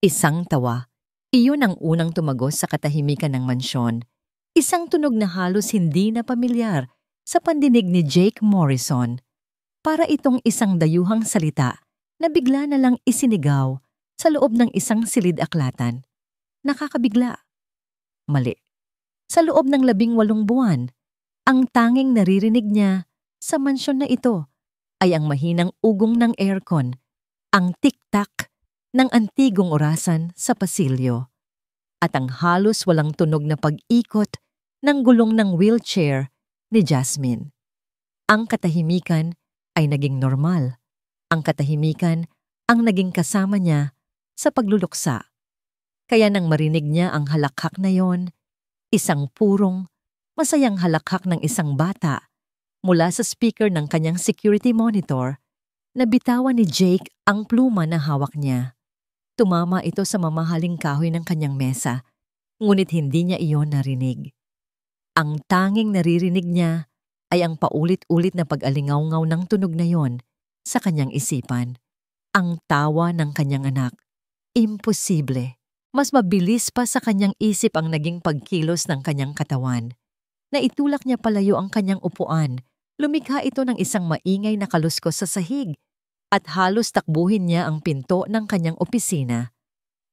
Isang tawa. Iyon ang unang tumagos sa katahimikan ng mansyon. Isang tunog na halos hindi na pamilyar sa pandinig ni Jake Morrison. Para itong isang dayuhang salita na bigla na lang isinigaw sa loob ng isang silid-aklatan. Nakakabigla. Mali. Sa loob ng 18 buwan, ang tanging naririnig niya sa mansyon na ito ay ang mahinang ugong ng aircon, ang tik-tak ng antigong orasan sa pasilyo, at ang halos walang tunog na pag-ikot ng gulong ng wheelchair ni Jasmine. Ang katahimikan ay naging normal. Ang katahimikan ang naging kasama niya sa pagluluksa. Kaya nang marinig niya ang halakhak na yon, isang purong, masayang halakhak ng isang bata mula sa speaker ng kanyang security monitor, nabitawan ni Jake ang pluma na hawak niya. Tumama ito sa mamahaling kahoy ng kanyang mesa, ngunit hindi niya iyon narinig. Ang tanging naririnig niya ay ang paulit-ulit na pag-alingaw-ngaw ng tunog na yon sa kanyang isipan. Ang tawa ng kanyang anak. Imposible. Mas mabilis pa sa kanyang isip ang naging pagkilos ng kanyang katawan. Naitulak niya palayo ang kanyang upuan. Lumikha ito ng isang maingay na kaluskos sa sahig at halos takbuhin niya ang pinto ng kanyang opisina.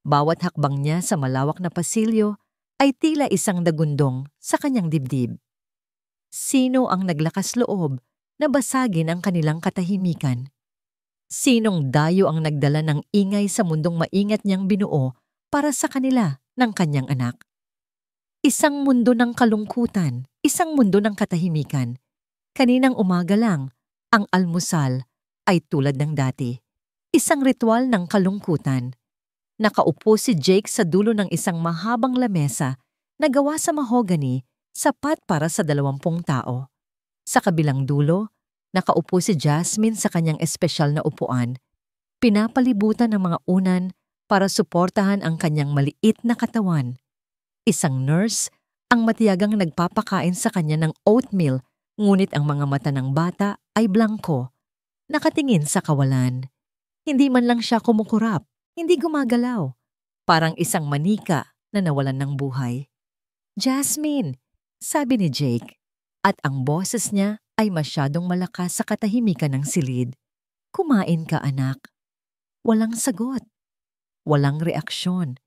Bawat hakbang niya sa malawak na pasilyo ay tila isang dagundong sa kanyang dibdib. Sino ang naglakas loob na basagin ang kanilang katahimikan? Sinong dayo ang nagdala ng ingay sa mundong maingat niyang binuo para sa kanila ng kanyang anak? Isang mundo ng kalungkutan, isang mundo ng katahimikan. Kaninang umaga lang, ang almusal ay tulad ng dati. Isang ritual ng kalungkutan. Nakaupo si Jake sa dulo ng isang mahabang lamesa na gawa sa mahogany, sapat para sa 20 tao. Sa kabilang dulo, nakaupo si Jasmine sa kanyang espesyal na upuan, pinapalibutan ng mga unan para suportahan ang kanyang maliit na katawan. Isang nurse ang matiyagang nagpapakain sa kanya ng oatmeal, ngunit ang mga mata ng bata ay blanko, nakatingin sa kawalan. Hindi man lang siya kumukurap, hindi gumagalaw, parang isang manika na nawalan ng buhay. "Jasmine," sabi ni Jake, at ang boses niya ay masyadong malakas sa katahimikan ng silid. "Kumain ka, anak." Walang sagot. Walang reaksyon.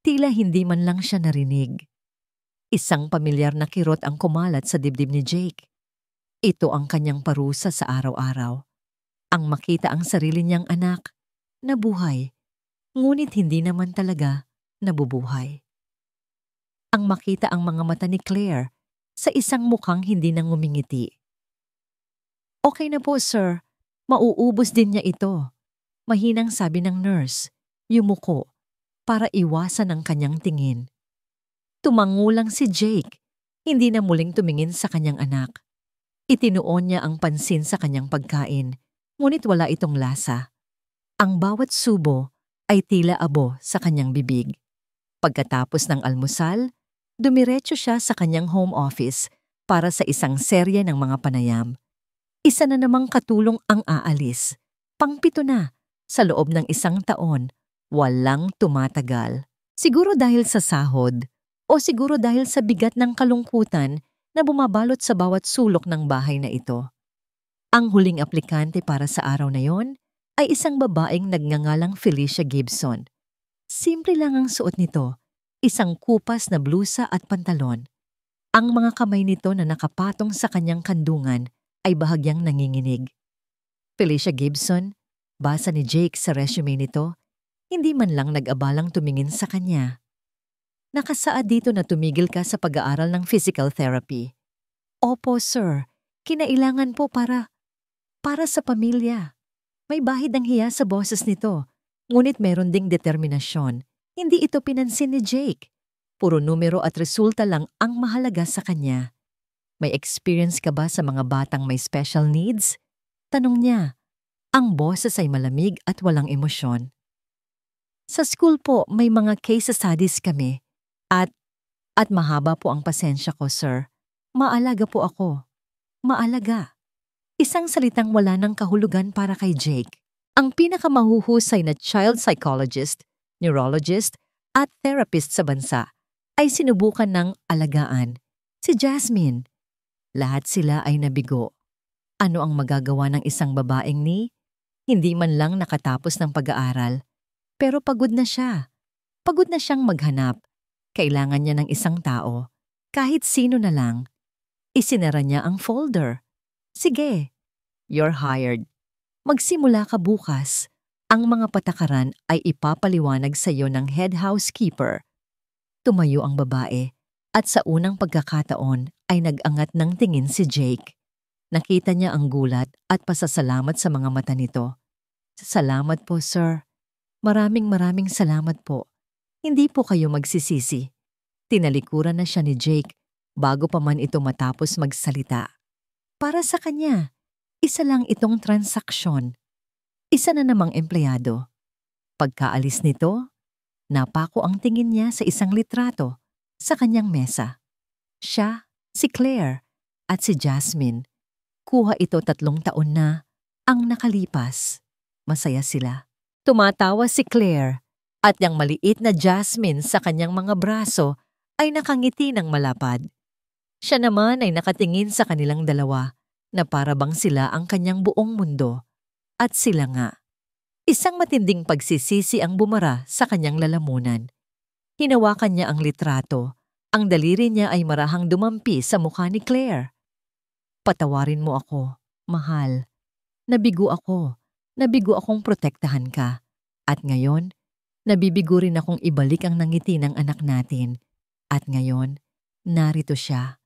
Tila hindi man lang siya narinig. Isang pamilyar na kirot ang kumalat sa dibdib ni Jake. Ito ang kanyang parusa sa araw-araw. Ang makita ang sarili niyang anak na buhay, ngunit hindi naman talaga nabubuhay. Ang makita ang mga mata ni Claire sa isang mukhang hindi na ngumingiti. "Okay na po, sir. Mauubos din niya ito," mahinang sabi ng nurse, yumuko para iwasan ang kanyang tingin. Tumangulang si Jake, hindi na muling tumingin sa kanyang anak. Itinuon niya ang pansin sa kanyang pagkain, ngunit wala itong lasa. Ang bawat subo ay tila abo sa kanyang bibig. Pagkatapos ng almusal, dumiretso siya sa kanyang home office para sa isang serye ng mga panayam. Isa na namang katulong ang aalis. Pang-7 na, sa loob ng 1 taon, walang tumatagal. Siguro dahil sa sahod, o siguro dahil sa bigat ng kalungkutan na bumabalot sa bawat sulok ng bahay na ito. Ang huling aplikante para sa araw na yon ay isang babaeng nagngangalang Felicia Gibson. Simple lang ang suot nito, isang kupas na blusa at pantalon. Ang mga kamay nito na nakapatong sa kanyang kandungan ay bahagyang nanginginig. Felicia Gibson, basa ni Jake sa resume nito, hindi man lang nag-abalang tumingin sa kanya. "Nakasaad dito na tumigil ka sa pag-aaral ng physical therapy." "Opo, sir. Kinailangan po para sa pamilya." May bahid ng hiya sa boses nito, ngunit meron ding determinasyon. Hindi ito pinansin ni Jake. Puro numero at resulta lang ang mahalaga sa kanya. "May experience ka ba sa mga batang may special needs?" tanong niya. Ang boses ay malamig at walang emosyon. "Sa school po, may mga case studies kami. At mahaba po ang pasensya ko, sir. Maalaga po ako." Maalaga. Isang salitang wala ng kahulugan para kay Jake. Ang pinakamahuhusay na child psychologist neurologist at therapist sa bansa, ay sinubukan ng alagaan si Jasmine. Lahat sila ay nabigo. Ano ang magagawa ng isang babaeng hindi man lang nakatapos ng pag-aaral, pero pagod na siya. Pagod na siyang maghanap. Kailangan niya ng isang tao, kahit sino na lang. Isinara niya ang folder. Sige, you're hired. Magsimula ka bukas. Ang mga patakaran ay ipapaliwanag sa iyo ng head housekeeper. Tumayo ang babae at sa unang pagkakataon ay nag-angat ng tingin si Jake. Nakita niya ang gulat at pasasalamat sa mga mata nito. Salamat po, sir. Maraming salamat po. Hindi po kayo magsisisi. Tinalikuran na siya ni Jake bago pa man ito matapos magsalita. Para sa kanya, isa lang itong transaksyon. Isa na namang empleyado. Pagkaalis nito, napako ang tingin niya sa isang litrato sa kanyang mesa. Siya, si Claire, at si Jasmine. Kuha ito 3 taon na ang nakalipas. Masaya sila. Tumatawa si Claire at yung maliit na Jasmine sa kanyang mga braso ay nakangiti ng malapad. Siya naman ay nakatingin sa kanilang dalawa na para bang sila ang kanyang buong mundo. At sila nga. Isang matinding pagsisisi ang bumara sa kanyang lalamunan. Hinawakan niya ang litrato. Ang daliri niya ay marahang dumampi sa mukha ni Claire. Patawarin mo ako, mahal. Nabigo ako. Nabigo akong protektahan ka. At ngayon, nabibigo rin akong ibalik ang nangiti ng anak natin. At ngayon, narito siya.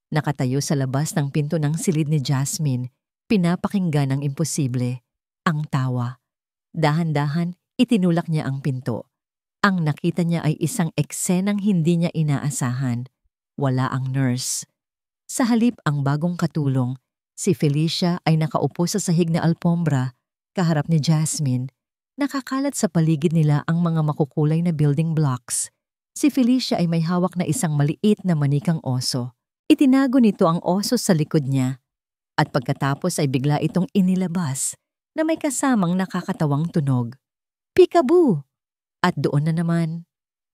Nakatayo sa labas ng pinto ng silid ni Jasmine, pinapakinggan ang imposible. Ang tawa. Dahan-dahan, itinulak niya ang pinto. Ang nakita niya ay isang eksenang hindi niya inaasahan. Wala ang nurse. Sa halip ang bagong katulong, si Felicia ay nakaupo sa sahig na alpombra, kaharap ni Jasmine. Nakakalat sa paligid nila ang mga makukulay na building blocks. Si Felicia ay may hawak na isang maliit na manikang oso. Itinago nito ang oso sa likod niya. At pagkatapos ay bigla itong inilabas na may kasamang nakakatawang tunog. Peekaboo! At doon na naman,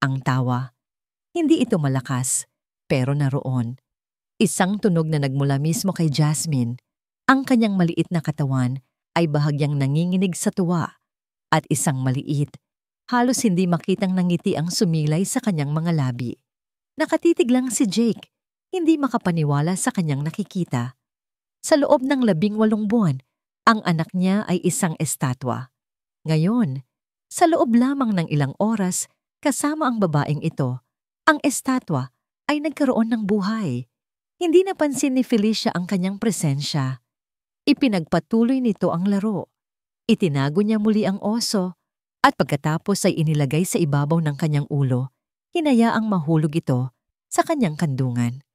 ang tawa. Hindi ito malakas, pero naroon. Isang tunog na nagmula mismo kay Jasmine. Ang kanyang maliit na katawan ay bahagyang nanginginig sa tuwa. At isang maliit, halos hindi makitang nangiti ang sumilay sa kanyang mga labi. Nakatitig lang si Jake, hindi makapaniwala sa kanyang nakikita. Sa loob ng 18 buwan, ang anak niya ay isang estatwa. Ngayon, sa loob lamang ng ilang oras, kasama ang babaeng ito, ang estatwa ay nagkaroon ng buhay. Hindi napansin ni Felicia ang kanyang presensya. Ipinagpatuloy nito ang laro. Itinago niya muli ang oso at pagkatapos ay inilagay sa ibabaw ng kanyang ulo, hinayaang mahulog ito sa kanyang kandungan.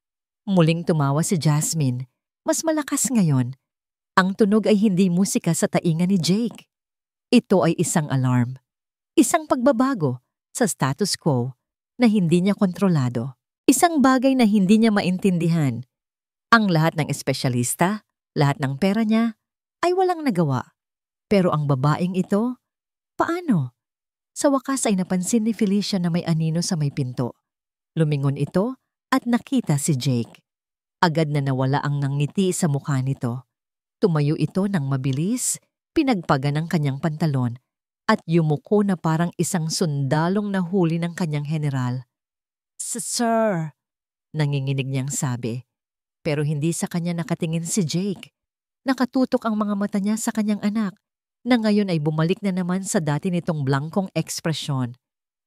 Muling tumawa si Jasmine, mas malakas ngayon. Ang tunog ay hindi musika sa taingan ni Jake. Ito ay isang alarm. Isang pagbabago sa status quo na hindi niya kontrolado. Isang bagay na hindi niya maintindihan. Ang lahat ng espesyalista, lahat ng pera niya, ay walang nagawa. Pero ang babaeng ito, paano? Sa wakas ay napansin ni Felicia na may anino sa may pinto. Lumingon ito at nakita si Jake. Agad na nawala ang nangiti sa mukha nito. Tumayo ito ng mabilis, pinagpaga ng kanyang pantalon at yumuko na parang isang sundalong nahuli ng kanyang general. Sir, nanginginig niyang sabi. Pero hindi sa kanya nakatingin si Jake. Nakatutok ang mga mata niya sa kanyang anak na ngayon ay bumalik na naman sa dati nitong blankong ekspresyon.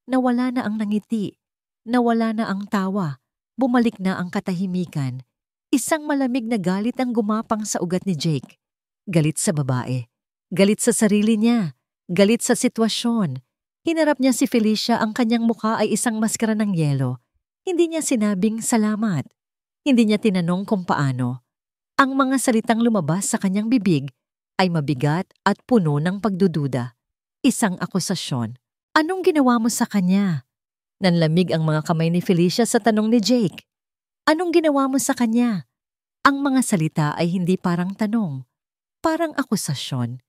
Nawala na ang nangiti, nawala na ang tawa, bumalik na ang katahimikan. Isang malamig na galit ang gumapang sa ugat ni Jake. Galit sa babae. Galit sa sarili niya. Galit sa sitwasyon. Hinarap niya si Felicia, ang kanyang mukha ay isang maskara ng yelo. Hindi niya sinabing salamat. Hindi niya tinanong kung paano. Ang mga salitang lumabas sa kanyang bibig ay mabigat at puno ng pagdududa. Isang akusasyon. Anong ginawa mo sa kanya? Nanlamig ang mga kamay ni Felicia sa tanong ni Jake. Anong ginawa mo sa kanya? Ang mga salita ay hindi parang tanong, parang akusasyon.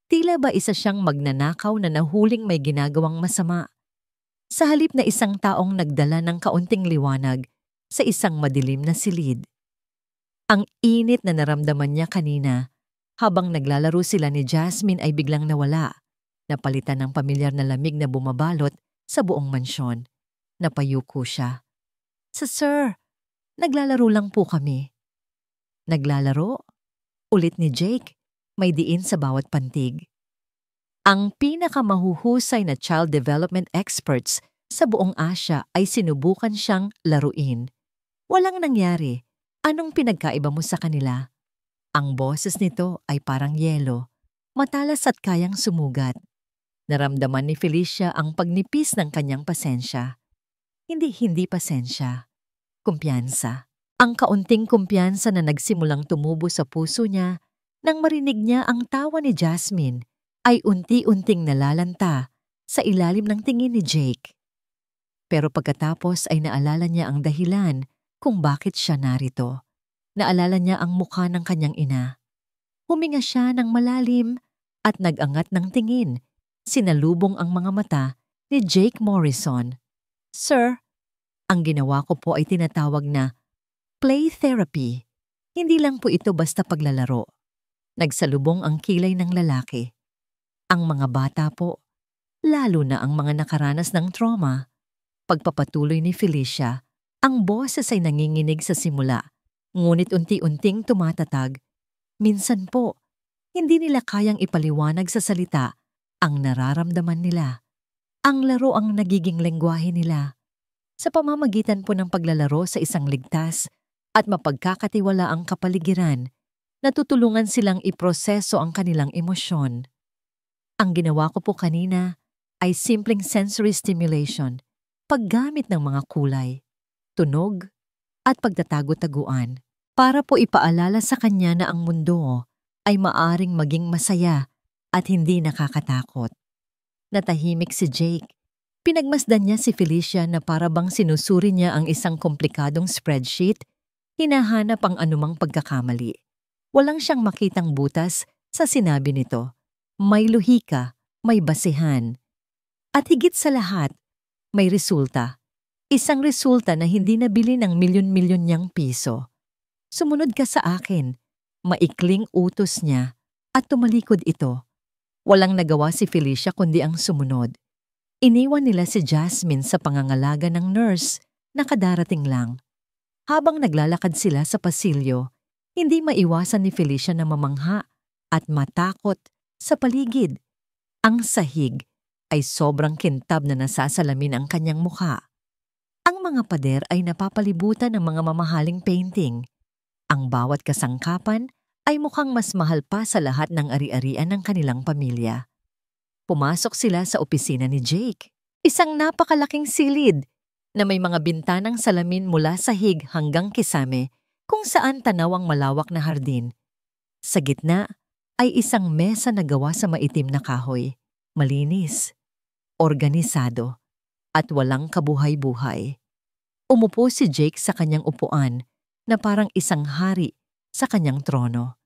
Tila ba isa siyang magnanakaw na nahuling may ginagawang masama. sa halip na isang taong nagdala ng kaunting liwanag sa isang madilim na silid. Ang init na naramdaman niya kanina habang naglalaro sila ni Jasmine ay biglang nawala, napalitan ng pamilyar na lamig na bumabalot sa buong mansyon. Napayuko siya. Sir, naglalaro lang po kami." "Naglalaro?" Ulit ni Jake, may diin sa bawat pantig. Ang pinakamahuhusay na child development experts sa buong Asia ay sinubukan siyang laruin. Walang nangyari. Anong pinagkaiba mo sa kanila? Ang boses nito ay parang yelo, matalas at kayang sumugat. Naramdaman ni Felicia ang pagnipis ng kanyang pasensya. Hindi pasensya. Kumpiyansa. Ang kaunting kumpiyansa na nagsimulang tumubo sa puso niya nang marinig niya ang tawa ni Jasmine ay unti-unting nalalanta sa ilalim ng tingin ni Jake. Pero pagkatapos ay naalala niya ang dahilan kung bakit siya narito. Naalala niya ang mukha ng kanyang ina. Huminga siya ng malalim at nag-angat ng tingin. Sinalubong ang mga mata ni Jake Morrison. "Sir, ang ginawa ko po ay tinatawag na play therapy. Hindi lang po ito basta paglalaro." Nagsalubong ang kilay ng lalaki. "Ang mga bata po, lalo na ang mga nakaranas ng trauma." Pagpapatuloy ni Felicia, ang boses ay nanginginig sa simula, ngunit unti-unting tumatatag. Minsan po, hindi nila kayang ipaliwanag sa salita ang nararamdaman nila. Ang laro ang nagiging lengguwahe nila. Sa pamamagitan po ng paglalaro sa isang ligtas at mapagkakatiwalaang kapaligiran, natutulungan silang iproseso ang kanilang emosyon. Ang ginawa ko po kanina ay simpleng sensory stimulation, paggamit ng mga kulay, tunog, at pagtatago-taguan para po ipaalala sa kanya na ang mundo ay maaring maging masaya at hindi nakakatakot. Natahimik si Jake. Pinagmasdan niya si Felicia na para bang sinusuri niya ang isang komplikadong spreadsheet, hinahanap ang anumang pagkakamali. Walang siyang makitang butas sa sinabi nito. May lohika, may basehan. At higit sa lahat, may resulta. Isang resulta na hindi nabili ng milyon-milyon niyang piso. "Sumunod ka sa akin." Maikling utos niya at tumalikod ito. Walang nagawa si Felicia kundi ang sumunod. Iniwan nila si Jasmine sa pangangalaga ng nurse na kadarating lang. Habang naglalakad sila sa pasilyo, hindi maiwasan ni Felicia na mamangha at matakot sa paligid. Ang sahig ay sobrang kintab na nasasalamin ang kanyang mukha. Ang mga pader ay napapalibutan ng mga mamahaling painting. Ang bawat kasangkapan ay mukhang mas mahal pa sa lahat ng ari-arian ng kanilang pamilya. Pumasok sila sa opisina ni Jake. Isang napakalaking silid na may mga bintanang salamin mula sahig hanggang kisame kung saan tanaw ang malawak na hardin. Sa gitna ay isang mesa na gawa sa maitim na kahoy, malinis, organisado, at walang kabuhay-buhay. Umupo si Jake sa kanyang upuan na parang isang hari sa kanyang trono.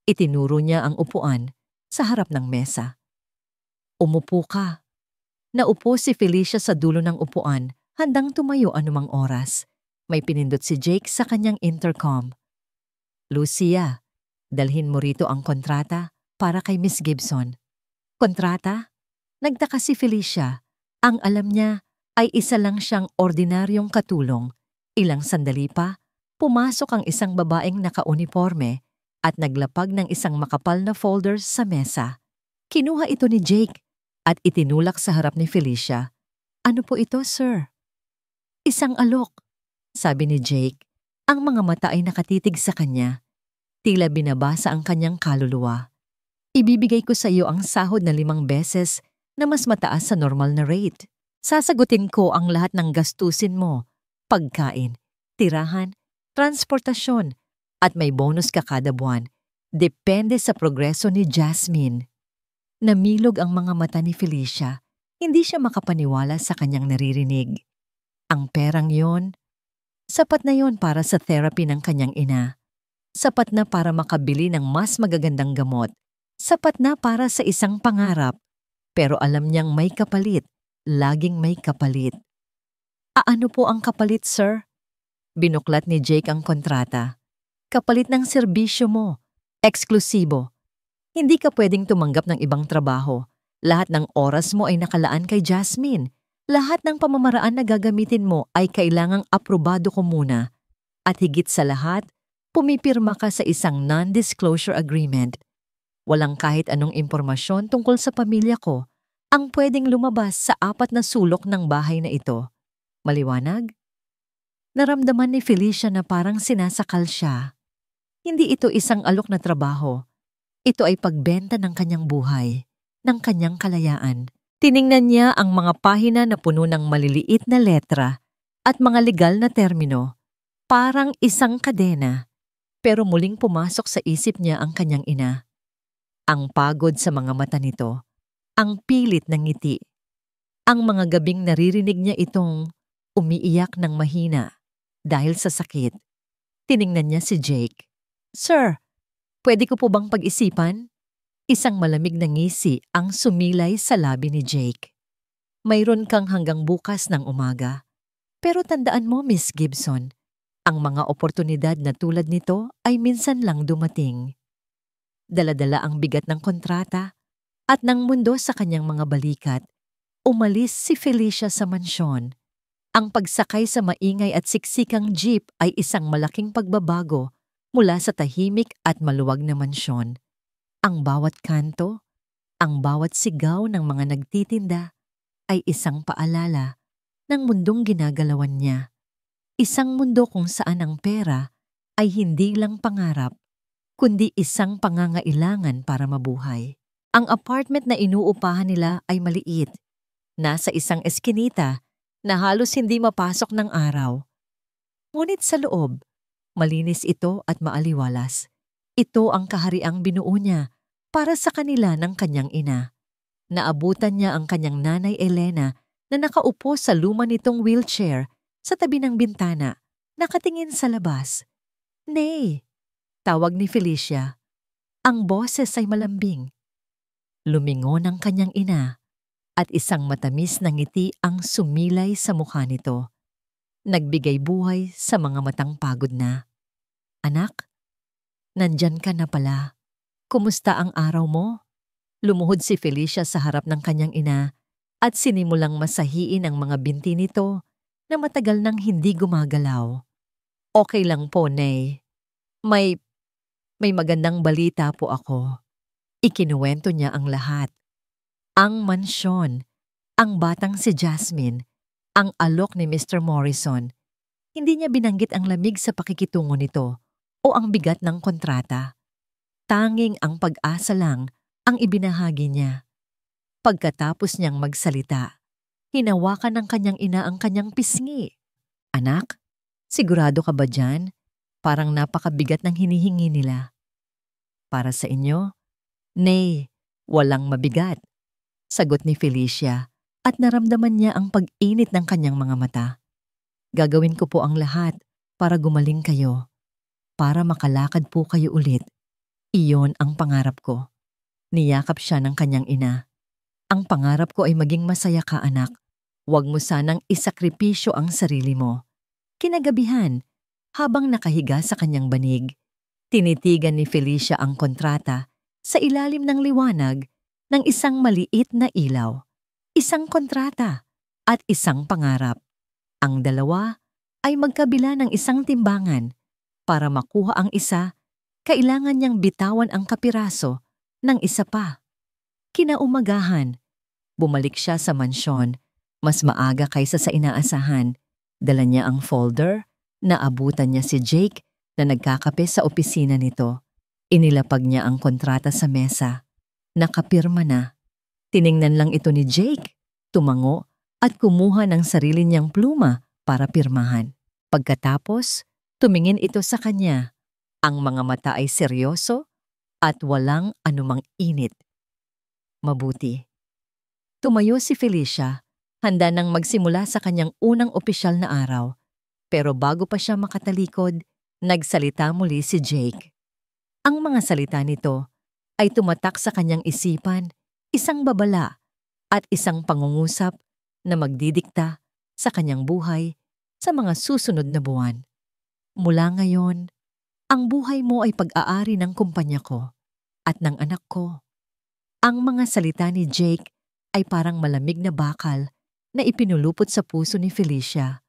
Itinuro niya ang upuan sa harap ng mesa. "Umupo ka." Naupo si Felicia sa dulo ng upuan, handang tumayo anumang oras. May pinindot si Jake sa kanyang intercom. "Lucia, dalhin mo rito ang kontrata para kay Miss Gibson." "Kontrata?" Nagtaka si Felicia. Ang alam niya ay isa lang siyang ordinaryong katulong. Ilang sandali pa, pumasok ang isang babaeng nakauniforme at naglapag ng isang makapal na folders sa mesa. Kinuha ito ni Jake at itinulak sa harap ni Felicia. "Ano po ito, sir?" "Isang alok," sabi ni Jake. Ang mga mata ay nakatitig sa kanya. Tila binabasa ang kanyang kaluluwa. "Ibibigay ko sa iyo ang sahod na 5 beses na mas mataas sa normal na rate. Sasagutin ko ang lahat ng gastusin mo, pagkain, tirahan, transportasyon, at may bonus ka kada buwan. Depende sa progreso ni Jasmine." Namilog ang mga mata ni Felicia. Hindi siya makapaniwala sa kanyang naririnig. Ang perang yon, sapat na yon para sa therapy ng kanyang ina. Sapat na para makabili ng mas magagandang gamot. Sapat na para sa isang pangarap. Pero alam niyang may kapalit laging may kapalit. Ano po ang kapalit, sir? Binuklat ni Jake ang kontrata. Kapalit ng serbisyo mo. Eksklusibo. Hindi ka pwedeng tumanggap ng ibang trabaho. Lahat ng oras mo ay nakalaan kay Jasmine. Lahat ng pamamaraan na gagamitin mo ay kailangang aprobado ko muna. At higit sa lahat, pumipirma ka sa isang non-disclosure agreement. Walang kahit anong impormasyon tungkol sa pamilya ko ang pwedeng lumabas sa 4 na sulok ng bahay na ito. Maliwanag? Naramdaman ni Felicia na parang sinasakal siya. Hindi ito isang alok na trabaho. Ito ay pagbenta ng kanyang buhay, ng kanyang kalayaan. Tiningnan niya ang mga pahina na puno ng maliliit na letra at mga legal na termino, parang isang kadena. Pero muling pumasok sa isip niya ang kanyang ina. Ang pagod sa mga mata nito, ang pilit ng ngiti. Ang mga gabing naririnig niya itong umiiyak ng mahina dahil sa sakit. Tiningnan niya si Jake. Sir, pwede ko po bang pag-isipan? Isang malamig na ngisi ang sumilay sa labi ni Jake. Mayroon kang hanggang bukas ng umaga. Pero tandaan mo, Miss Gibson, ang mga oportunidad na tulad nito ay minsan lang dumating. Dala-dala ang bigat ng kontrata at ng mundo sa kanyang mga balikat. Umalis si Felicia sa mansyon. Ang pagsakay sa maingay at siksikang jeep ay isang malaking pagbabago mula sa tahimik at maluwag na mansyon. Ang bawat kanto, ang bawat sigaw ng mga nagtitinda ay isang paalala ng mundong ginagalawan niya. Isang mundo kung saan ang pera ay hindi lang pangarap, kundi isang pangangailangan para mabuhay. Ang apartment na inuupahan nila ay maliit. Nasa isang eskinita na halos hindi mapasok ng araw. Ngunit sa loob, malinis ito at maaliwalas. Ito ang kahariang binuo niya para sa kanila ng kanyang ina. Naabutan niya ang kanyang nanay Elena na nakaupo sa luma nitong wheelchair sa tabi ng bintana, nakatingin sa labas. Nay, tawag ni Felicia. Ang boses ay malambing. Lumingon ang kanyang ina at isang matamis na ngiti ang sumilay sa mukha nito. Nagbigay buhay sa mga matang pagod na. Anak, nandyan ka na pala. Kumusta ang araw mo? Lumuhod si Felicia sa harap ng kanyang ina at sinimulang masahiin ang mga binti nito na matagal nang hindi gumagalaw. Okay lang po, Nay. May magandang balita po ako. Ikinuwento niya ang lahat. Ang mansyon, ang batang si Jasmine, ang alok ni Mr. Morrison. Hindi niya binanggit ang lamig sa pakikitungo nito o ang bigat ng kontrata. Tanging ang pag-asa lang ang ibinahagi niya. Pagkatapos niyang magsalita, hinawakan ng kanyang ina ang kanyang pisngi. Anak, sigurado ka ba dyan? Parang napakabigat ng hinihingi nila. Para sa inyo? Nay, walang mabigat. Sagot ni Felicia at naramdaman niya ang pag-init ng kanyang mga mata. Gagawin ko po ang lahat para gumaling kayo. Para makalakad po kayo ulit. Iyon ang pangarap ko. Niyakap siya ng kanyang ina. Ang pangarap ko ay maging masaya ka, anak. Huwag mo sanang isakripisyo ang sarili mo. Kinagabihan, habang nakahiga sa kanyang banig, tinitigan ni Felicia ang kontrata sa ilalim ng liwanag ng isang maliit na ilaw. Isang kontrata at isang pangarap. Ang dalawa ay magkabila ng isang timbangan. Para makuha ang isa, kailangan niyang bitawan ang kapiraso ng isa pa. Kinaumagahan, bumalik siya sa mansyon, mas maaga kaysa sa inaasahan. Dala niya ang folder, naabutan niya si Jake na nagkakape sa opisina nito. Inilapag niya ang kontrata sa mesa. Nakapirma na. Tiningnan lang ito ni Jake, tumango at kumuha ng sarili niyang pluma para pirmahan. Pagkatapos, tumingin ito sa kanya. Ang mga mata ay seryoso at walang anumang init. Mabuti. Tumayo si Felicia, handa nang magsimula sa kanyang unang opisyal na araw. Pero bago pa siya makatalikod, nagsalita muli si Jake. Ang mga salita nito ay tumatak sa kanyang isipan, isang babala at isang pangungusap na magdidikta sa kanyang buhay sa mga susunod na buwan. Mula ngayon, ang buhay mo ay pag-aari ng kumpanya ko at ng anak ko. Ang mga salita ni Jake ay parang malamig na bakal na ipinulupot sa puso ni Felicia.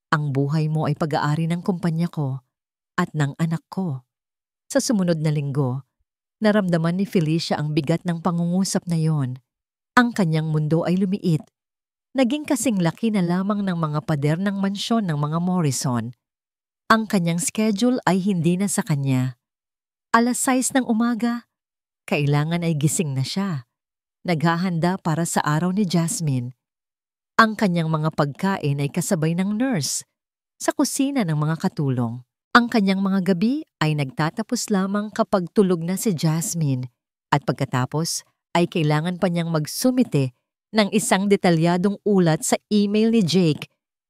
Ang buhay mo ay pag-aari ng kumpanya ko at ng anak ko. Sa sumunod na linggo, naramdaman ni Felicia ang bigat ng pangungusap na yon. Ang kanyang mundo ay lumiit. Naging kasing laki na lamang ng mga pader ng mansyon ng mga Morrison. Ang kanyang schedule ay hindi na sa kanya. 6:00 ng umaga, kailangan ay gising na siya. Naghahanda para sa araw ni Jasmine. Ang kanyang mga pagkain ay kasabay ng nurse sa kusina ng mga katulong. Ang kanyang mga gabi ay nagtatapos lamang kapag tulog na si Jasmine at pagkatapos ay kailangan pa niyang magsumite ng isang detalyadong ulat sa email ni Jake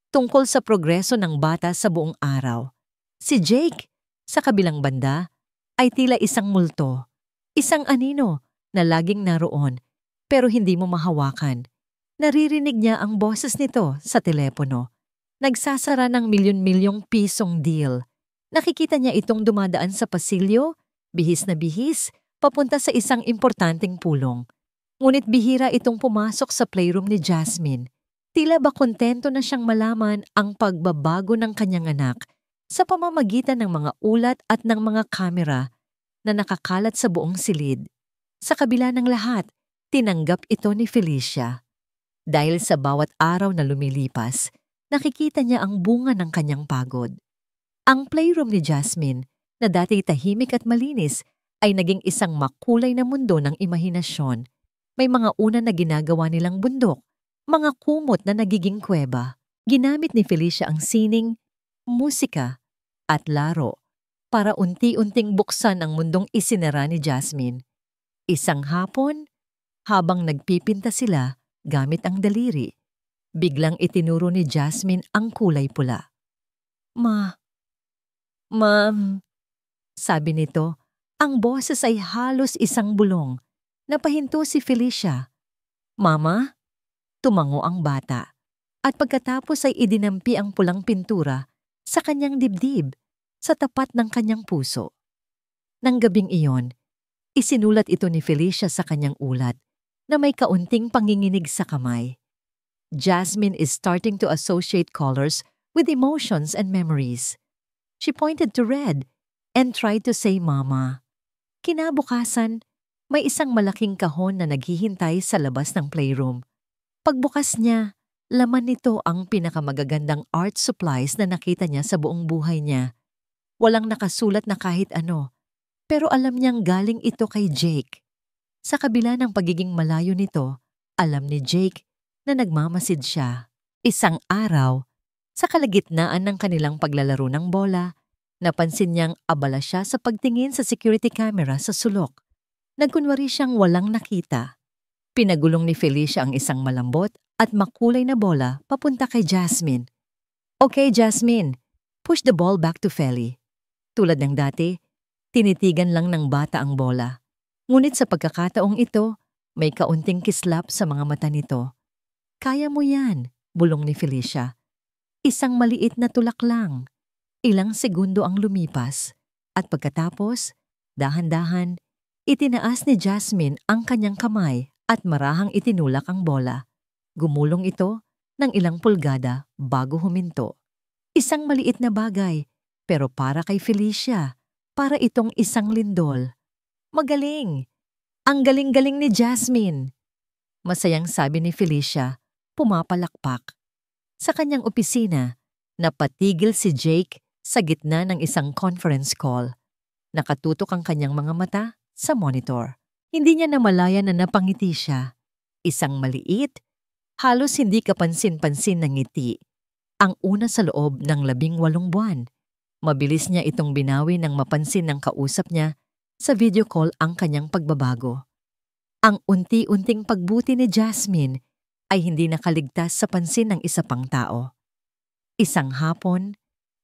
tungkol sa progreso ng bata sa buong araw. Si Jake, sa kabilang banda, ay tila isang multo, isang anino na laging naroon pero hindi mo mahawakan. Naririnig niya ang boses nito sa telepono. Nagsasara ng milyon-milyong pisong deal. Nakikita niya itong dumadaan sa pasilyo, bihis na bihis, papunta sa isang importanteng pulong. Ngunit bihira itong pumasok sa playroom ni Jasmine. Tila ba kontento na siyang malaman ang pagbabago ng kanyang anak sa pamamagitan ng mga ulat at ng mga kamera na nakakalat sa buong silid. Sa kabila ng lahat, tinanggap ito ni Felicia. Dahil sa bawat araw na lumilipas, nakikita niya ang bunga ng kanyang pagod. Ang playroom ni Jasmine, na dati tahimik at malinis, ay naging isang makulay na mundo ng imahinasyon. May mga una na ginagawa nilang bundok, mga kumot na nagiging kuweba. Ginamit ni Felicia ang sining, musika, at laro para unti-unting buksan ang mundong isinara ni Jasmine. Isang hapon, habang nagpipinta sila gamit ang daliri, biglang itinuro ni Jasmine ang kulay pula. Ma'am, sabi nito, ang boses ay halos isang bulong. Napahinto si Felicia. Mama? Tumango ang bata. At pagkatapos ay idinampi ang pulang pintura sa kanyang dibdib, sa tapat ng kanyang puso. Nang gabing iyon, isinulat ito ni Felicia sa kanyang ulat na may kaunting panginginig sa kamay. Jasmine is starting to associate colors with emotions and memories. She pointed to red and tried to say mama. Kinabukasan, may isang malaking kahon na naghihintay sa labas ng playroom. Pagbukas niya, laman nito ang pinakamagagandang art supplies na nakita niya sa buong buhay niya. Walang nakasulat na kahit ano, pero alam niyang galing ito kay Jake. Sa kabila ng pagiging malayo nito, alam ni Jake na nagmamasid siya. Isang araw, sa kalagitnaan ng kanilang paglalaro ng bola, napansin niyang abala siya sa pagtingin sa security camera sa sulok. Nagkunwari siyang walang nakita. Pinagulong ni Felicia ang isang malambot at makulay na bola papunta kay Jasmine. Okay, Jasmine, push the ball back to Feli. Tulad ng dati, tinitigan lang ng bata ang bola. Ngunit sa pagkakataong ito, may kaunting kislap sa mga mata nito. Kaya mo yan, bulong ni Felicia. Isang maliit na tulak lang. Ilang segundo ang lumipas at pagkatapos, dahan-dahan, itinaas ni Jasmine ang kanyang kamay at marahang itinulak ang bola. Gumulong ito ng ilang pulgada bago huminto. Isang maliit na bagay, pero para kay Felicia, para itong isang lindol. Magaling! Ang galing-galing ni Jasmine! Masayang sabi ni Felicia, pumapalakpak. Sa kanyang opisina, napatigil si Jake sa gitna ng isang conference call. Nakatutok ang kanyang mga mata sa monitor. Hindi niya namalayan na napangiti siya. Isang maliit, halos hindi kapansin-pansin na ngiti. Ang una sa loob ng 18 buwan. Mabilis niya itong binawi nang mapansin ng kausap niya sa video call ang kanyang pagbabago. Ang unti-unting pagbuti ni Jasmine ay hindi nakaligtas sa pansin ng isa pang tao. Isang hapon,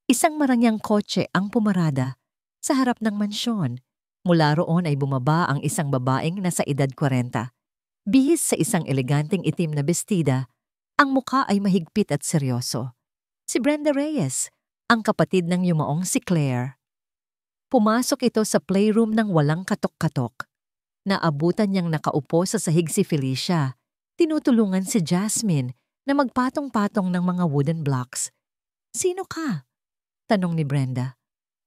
isang marangyang kotse ang pumarada sa harap ng mansyon. Mula roon ay bumaba ang isang babaeng nasa edad 40. Bihis sa isang eleganteng itim na bestida Ang mukha ay mahigpit at seryoso. Si Brenda Reyes, ang kapatid ng yumaong si Claire. Pumasok ito sa playroom ng walang katok-katok. Naabutan niyang nakaupo sa sahig si Felicia. Tinutulungan si Jasmine na magpatong-patong ng mga wooden blocks. "Sino ka?" tanong ni Brenda.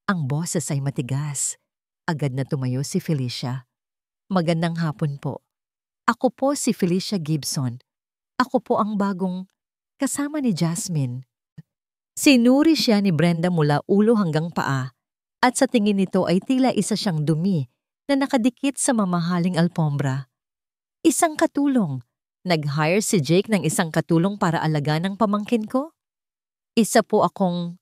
Ang boses ay matigas. Agad na tumayo si Felicia. "Magandang hapon po. Ako po si Felicia Gibson. Ako po ang bagong kasama ni Jasmine." Sinuri siya ni Brenda mula ulo hanggang paa at sa tingin nito ay tila isa siyang dumi na nakadikit sa mamahaling alpombra. "Isang katulong. Nag-hire si Jake ng isang katulong para alagaan ng pamangkin ko? Isa po akong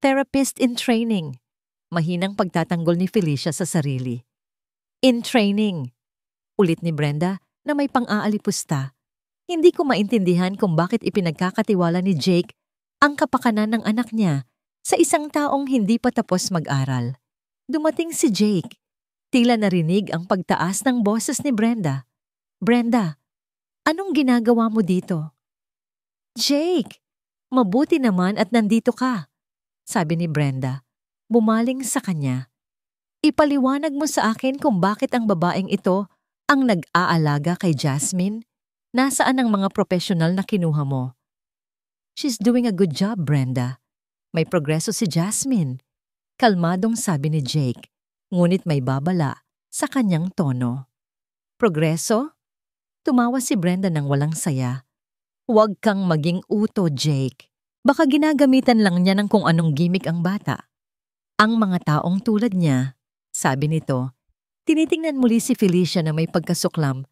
therapist in training." Mahinang pagtatanggol ni Felicia sa sarili. "In training," ulit ni Brenda na may pang-aalipusta. "Hindi ko maintindihan kung bakit ipinagkakatiwala ni Jake ang kapakanan ng anak niya sa isang taong hindi pa tapos mag-aral." Dumating si Jake. Tila narinig ang pagtaas ng boses ni Brenda. "Brenda, anong ginagawa mo dito?" "Jake, mabuti naman at nandito ka," sabi ni Brenda. Bumaling sa kanya. "Ipaliwanag mo sa akin kung bakit ang babaeng ito ang nag-aalaga kay Jasmine. Nasaan ang mga profesional na kinuha mo?" "She's doing a good job, Brenda. May progreso si Jasmine," kalmadong sabi ni Jake, ngunit may babala sa kanyang tono. "Progreso?" Tumawa si Brenda ng walang saya. "Huwag kang maging uto, Jake. Baka ginagamitan lang niya ng kung anong gimmick ang bata. Ang mga taong tulad niya," sabi nito, tinitingnan muli si Felicia na may pagkasuklam,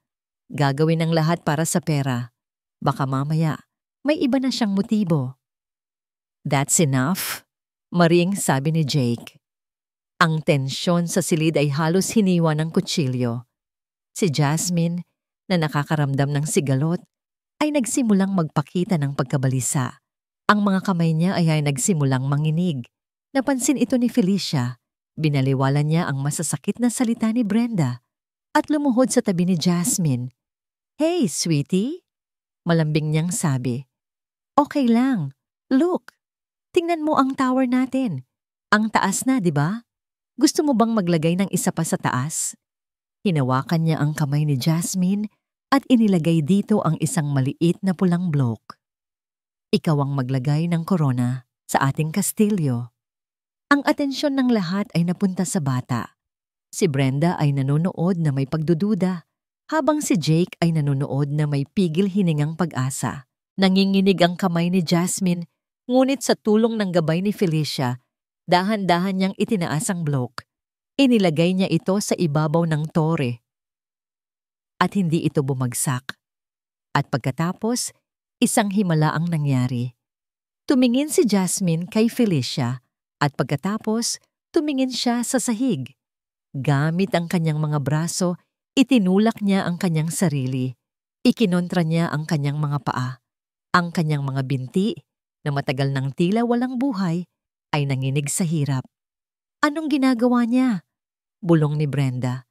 "gagawin ang lahat para sa pera. Baka mamaya, may iba na siyang motibo." "That's enough," maring sabi ni Jake. Ang tensyon sa silid ay halos hiniwa ng kutsilyo. Si Jasmine, na nakakaramdam ng sigalot, ay nagsimulang magpakita ng pagkabalisa. Ang mga kamay niya ay nagsimulang manginig. Napansin ito ni Felicia. Binaliwala niya ang masasakit na salita ni Brenda at lumuhod sa tabi ni Jasmine. "Hey, sweetie," malambing niyang sabi. "Okay lang. Look, tingnan mo ang tower natin. Ang taas na, di ba? Gusto mo bang maglagay ng isa pa sa taas?" Hinawakan niya ang kamay ni Jasmine at inilagay dito ang isang maliit na pulang bloke. "Ikaw ang maglagay ng korona sa ating kastilyo." Ang atensyon ng lahat ay napunta sa bata. Si Brenda ay nanonood na may pagdududa, habang si Jake ay nanonood na may pigil hiningang pag-asa. Nanginginig ang kamay ni Jasmine, ngunit sa tulong ng gabay ni Felicia, dahan-dahan niyang itinaas ang bloke. Inilagay niya ito sa ibabaw ng tore. At hindi ito bumagsak. At pagkatapos, isang himala ang nangyari. Tumingin si Jasmine kay Felicia at pagkatapos tumingin siya sa sahig. Gamit ang kanyang mga braso, itinulak niya ang kanyang sarili. Ikinontra niya ang kanyang mga paa. Ang kanyang mga binti, na matagal ng tila walang buhay, ay nanginig sa hirap. "Anong ginagawa niya?" bulong ni Brenda.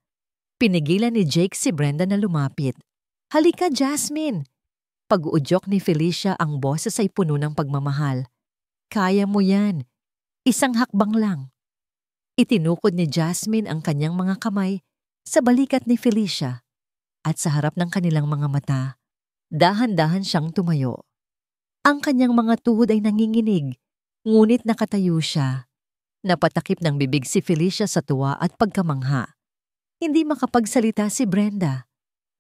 Pinigilan ni Jake si Brenda na lumapit. "Halika, Jasmine!" Pag-uudyok ni Felicia, ang boses ay puno ng pagmamahal. "Kaya mo yan. Isang hakbang lang." Itinukod ni Jasmine ang kanyang mga kamay sa balikat ni Felicia at sa harap ng kanilang mga mata, dahan-dahan siyang tumayo. Ang kanyang mga tuhod ay nanginginig, ngunit nakatayo siya. Napatakip ng bibig si Felicia sa tuwa at pagkamangha. Hindi makapagsalita si Brenda.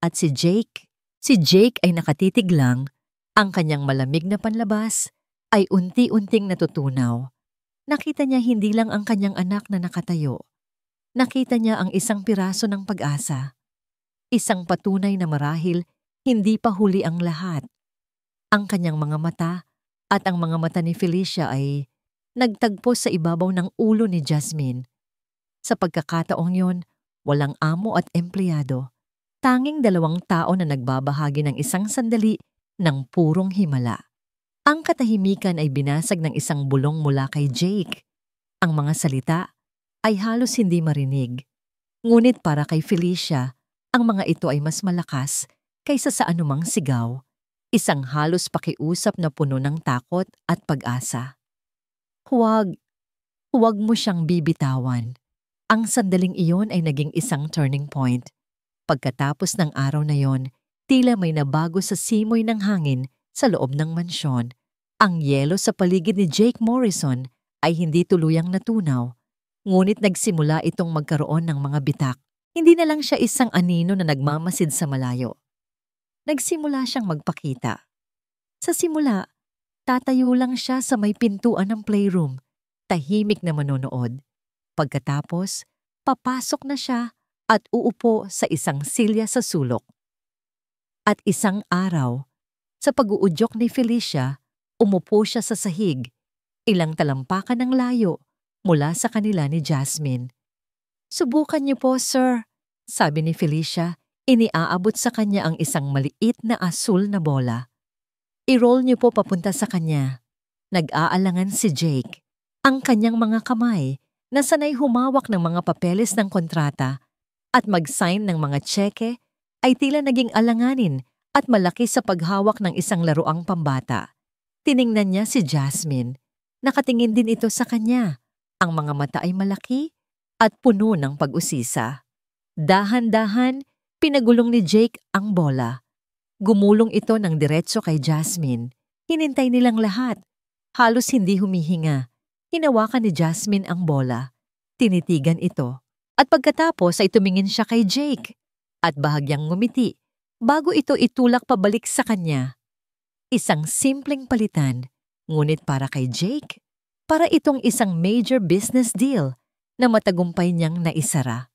At si Jake ay nakatitig lang. Ang kanyang malamig na panlabas ay unti-unting natutunaw. Nakita niya hindi lang ang kanyang anak na nakatayo. Nakita niya ang isang piraso ng pag-asa. Isang patunay na marahil hindi pa huli ang lahat. Ang kanyang mga mata at ang mga mata ni Felicia ay nagtagpo sa ibabaw ng ulo ni Jasmine. Sa pagkakataong yon, walang amo at empleyado. Tanging dalawang tao na nagbabahagi ng isang sandali ng purong himala. Ang katahimikan ay binasag ng isang bulong mula kay Jake. Ang mga salita ay halos hindi marinig. Ngunit para kay Felicia, ang mga ito ay mas malakas kaysa sa anumang sigaw. Isang halos pakiusap na puno ng takot at pag-asa. Huwag, huwag mo siyang bibitawan. Ang sandaling iyon ay naging isang turning point. Pagkatapos ng araw na yon, tila may nabago sa simoy ng hangin sa loob ng mansyon. Ang yelo sa paligid ni Jake Morrison ay hindi tuluyang natunaw, ngunit nagsimula itong magkaroon ng mga bitak. Hindi na lang siya isang anino na nagmamasid sa malayo. Nagsimula siyang magpakita. Sa simula, tatayo lang siya sa may pintuan ng playroom, tahimik na manonood. Pagkatapos, papasok na siya at uupo sa isang silya sa sulok. At isang araw, sa pag-uudyok ni Felicia, umupo siya sa sahig, ilang talampakan ng layo mula sa kanila ni Jasmine. "Subukan niyo po, sir," sabi ni Felicia, iniaabot sa kanya ang isang maliit na asul na bola. "I-roll niyo po papunta sa kanya." Nag-aalangan si Jake. Ang kanyang mga kamay na sanay humawak ng mga papeles ng kontrata at mag-sign ng mga tseke ay tila naging alanganin at malaki sa paghawak ng isang laruang pambata. Tiningnan niya si Jasmine. Nakatingin din ito sa kanya. Ang mga mata ay malaki at puno ng pag-usisa. Dahan-dahan, pinagulong ni Jake ang bola. Gumulong ito ng diretso kay Jasmine. Hinintay nilang lahat. Halos hindi humihinga. Hinawakan ni Jasmine ang bola. Tinitigan ito. At pagkatapos ay tumingin siya kay Jake at bahagyang ngumiti bago ito itulak pabalik sa kanya. Isang simpleng palitan, ngunit para kay Jake, para itong isang major business deal na matagumpay niyang naisara.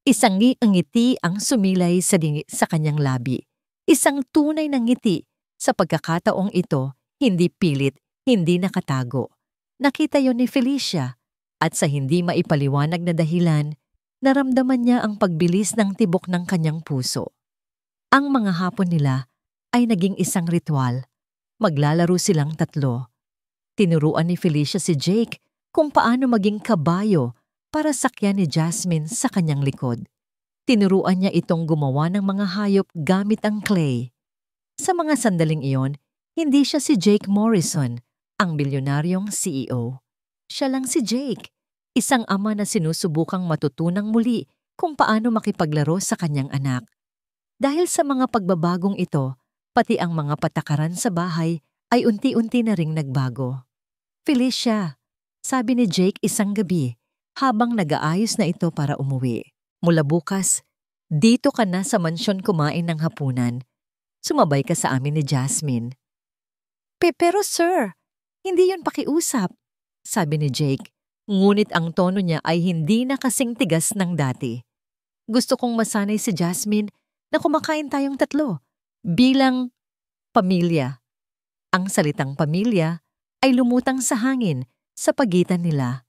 Isang ngiti ang sumilay sa kanyang labi. Isang tunay na ngiti sa pagkakataong ito, hindi pilit, hindi nakatago. Nakita yon ni Felicia at sa hindi maipaliwanag na dahilan, naramdaman niya ang pagbilis ng tibok ng kanyang puso. Ang mga hapon nila ay naging isang ritual. Maglalaro silang tatlo. Tinuruan ni Felicia si Jake kung paano maging kabayo para sakyan ni Jasmine sa kanyang likod. Tinuruan niya itong gumawa ng mga hayop gamit ang clay. Sa mga sandaling iyon, hindi siya si Jake Morrison, ang bilyonaryong CEO. Siya lang si Jake, isang ama na sinusubukang matutunang muli kung paano makipaglaro sa kanyang anak. Dahil sa mga pagbabagong ito, pati ang mga patakaran sa bahay ay unti-unti na ring nagbago. "Felicia," sabi ni Jake isang gabi habang nag-aayos na ito para umuwi. "Mula bukas, dito ka na sa mansyon kumain ng hapunan. Sumabay ka sa amin ni Jasmine." Pero sir, hindi yun pakiusap," sabi ni Jake. Ngunit ang tono niya ay hindi na kasing tigas ng dati. "Gusto kong masanay si Jasmine na kumakain tayong tatlo bilang pamilya." Ang salitang pamilya ay lumutang sa hangin sa pagitan nila.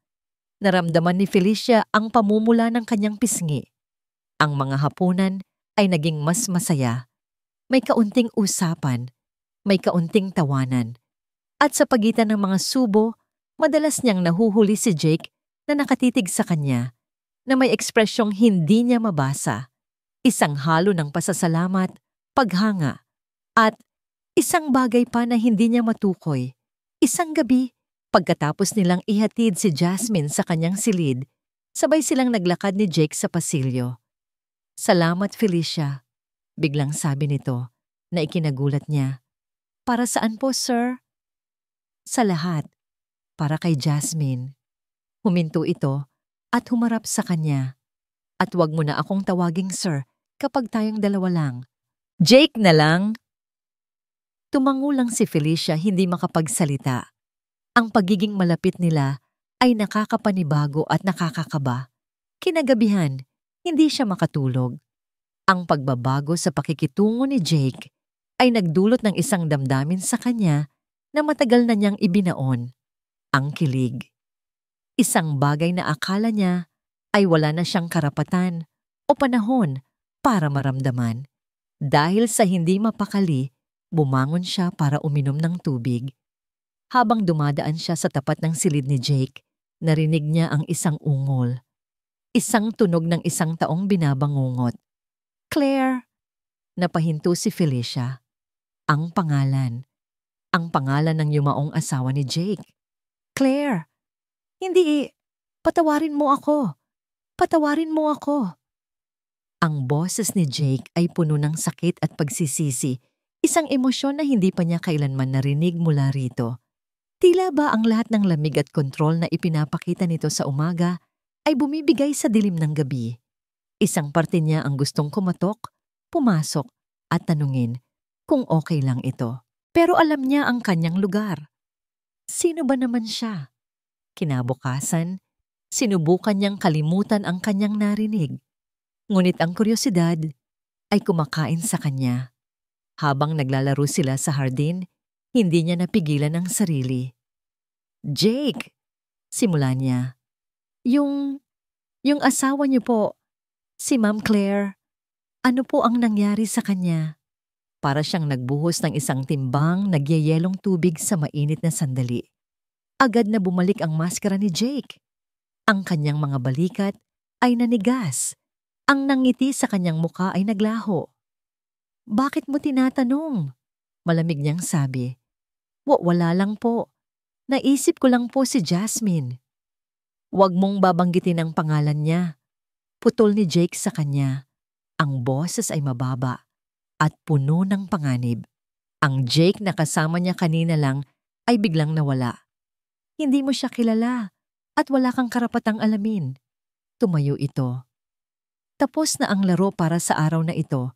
Naramdaman ni Felicia ang pamumula ng kanyang pisngi. Ang mga hapunan ay naging mas masaya. May kaunting usapan, may kaunting tawanan. At sa pagitan ng mga subo, madalas niyang nahuhuli si Jake na nakatitig sa kanya, na may ekspresyong hindi niya mabasa. Isang halo ng pasasalamat, paghanga, at isang bagay pa na hindi niya matukoy. Isang gabi, pagkatapos nilang ihatid si Jasmine sa kanyang silid, sabay silang naglakad ni Jake sa pasilyo. "Salamat, Felicia," biglang sabi nito na ikinagulat niya. "Para saan po, sir?" "Sa lahat. Para kay Jasmine." Huminto ito at humarap sa kanya. "At wag mo na akong tawaging sir kapag tayong dalawa lang. Jake na lang." Tumango lang si Felicia, hindi makapagsalita. Ang pagiging malapit nila ay nakakapanibago at nakakakaba. Kinagabihan, hindi siya makatulog. Ang pagbabago sa pakikitungo ni Jake ay nagdulot ng isang damdamin sa kanya na matagal na niyang ibinaon, ang kilig. Isang bagay na akala niya ay wala na siyang karapatan o panahon para maramdaman. Dahil sa hindi mapakali, bumangon siya para uminom ng tubig. Habang dumadaan siya sa tapat ng silid ni Jake, narinig niya ang isang ungol. Isang tunog ng isang taong binabangungot. "Claire!" Napahinto si Felicia. Ang pangalan. Ang pangalan ng yumaong asawa ni Jake. Claire! Hindi! Patawarin mo ako! Patawarin mo ako! Ang boses ni Jake ay puno ng sakit at pagsisisi, isang emosyon na hindi pa niya kailanman narinig mula rito. Tila ba ang lahat ng lamig at kontrol na ipinapakita nito sa umaga ay bumibigay sa dilim ng gabi. Isang parte niya ang gustong kumatok, pumasok at tanungin kung okay lang ito. Pero alam niya ang kanyang lugar. Sino ba naman siya? Kinabukasan, sinubukan niyang kalimutan ang kanyang narinig. Ngunit ang kuryosidad ay kumakain sa kanya. Habang naglalaro sila sa hardin, hindi niya napigilan ang sarili. Jake! Simula niya. Yung asawa niyo po, si Ma'am Claire, ano po ang nangyari sa kanya? Para siyang nagbuhos ng isang timbang nagyayelong tubig sa mainit na sandali. Agad na bumalik ang maskara ni Jake. Ang kanyang mga balikat ay nanigas. Ang nangiti sa kanyang muka ay naglaho. Bakit mo tinatanong? Malamig niyang sabi. Wala lang po. Naisip ko lang po si Jasmine. Huwag mong babanggitin ang pangalan niya. Putol ni Jake sa kanya. Ang boses ay mababa at puno ng panganib. Ang Jake na kasama niya kanina lang ay biglang nawala. Hindi mo siya kilala at wala kang karapatang alamin. Tumayo ito. Tapos na ang laro para sa araw na ito.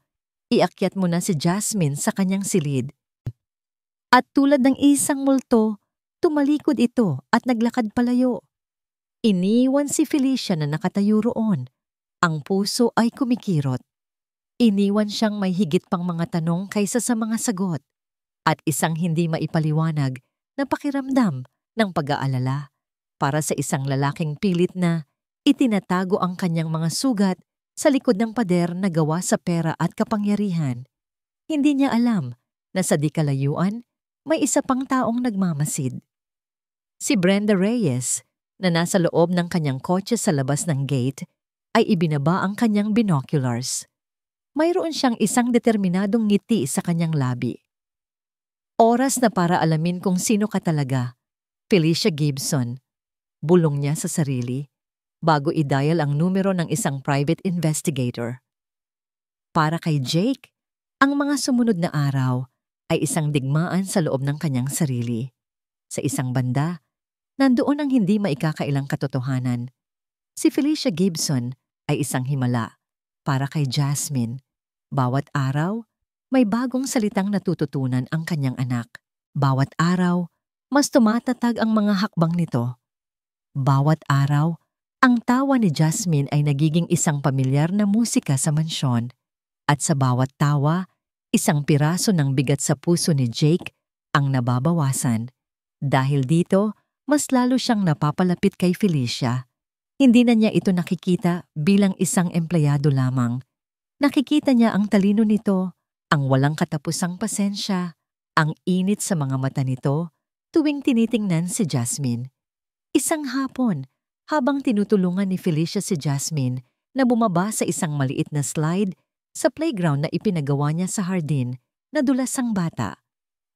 Iakyat mo na si Jasmine sa kanyang silid. At tulad ng isang multo, tumalikod ito at naglakad palayo. Iniwan si Felicia na nakatayo roon. Ang puso ay kumikirot. Iniwan siyang may higit pang mga tanong kaysa sa mga sagot at isang hindi maipaliwanag na pakiramdam ng pag-aalala para sa isang lalaking pilit na itinatago ang kanyang mga sugat sa likod ng pader na gawa sa pera at kapangyarihan. Hindi niya alam na sa di kalayuan may isa pang taong nagmamasid. Si Brenda Reyes na nasa loob ng kanyang kotse sa labas ng gate ay ibinaba ang kanyang binoculars. Mayroon siyang isang determinadong ngiti sa kanyang labi. Oras na para alamin kung sino ka talaga, Felicia Gibson. Bulong niya sa sarili bago i-dial ang numero ng isang private investigator. Para kay Jake, ang mga sumunod na araw ay isang digmaan sa loob ng kanyang sarili. Sa isang banda, nandoon ang hindi maikakailang katotohanan. Si Felicia Gibson ay isang himala. Para kay Jasmine, bawat araw, may bagong salitang natututunan ang kanyang anak. Bawat araw, mas tumatatag ang mga hakbang nito. Bawat araw, ang tawa ni Jasmine ay nagiging isang pamilyar na musika sa mansyon. At sa bawat tawa, isang piraso ng bigat sa puso ni Jake ang nababawasan. Dahil dito, mas lalo siyang napapalapit kay Felicia. Hindi na niya ito nakikita bilang isang empleyado lamang. Nakikita niya ang talino nito, ang walang katapusang pasensya, ang init sa mga mata nito tuwing tinitingnan si Jasmine. Isang hapon, habang tinutulungan ni Felicia si Jasmine na bumaba sa isang maliit na slide sa playground na ipinagawa niya sa hardin, nadulas ang bata.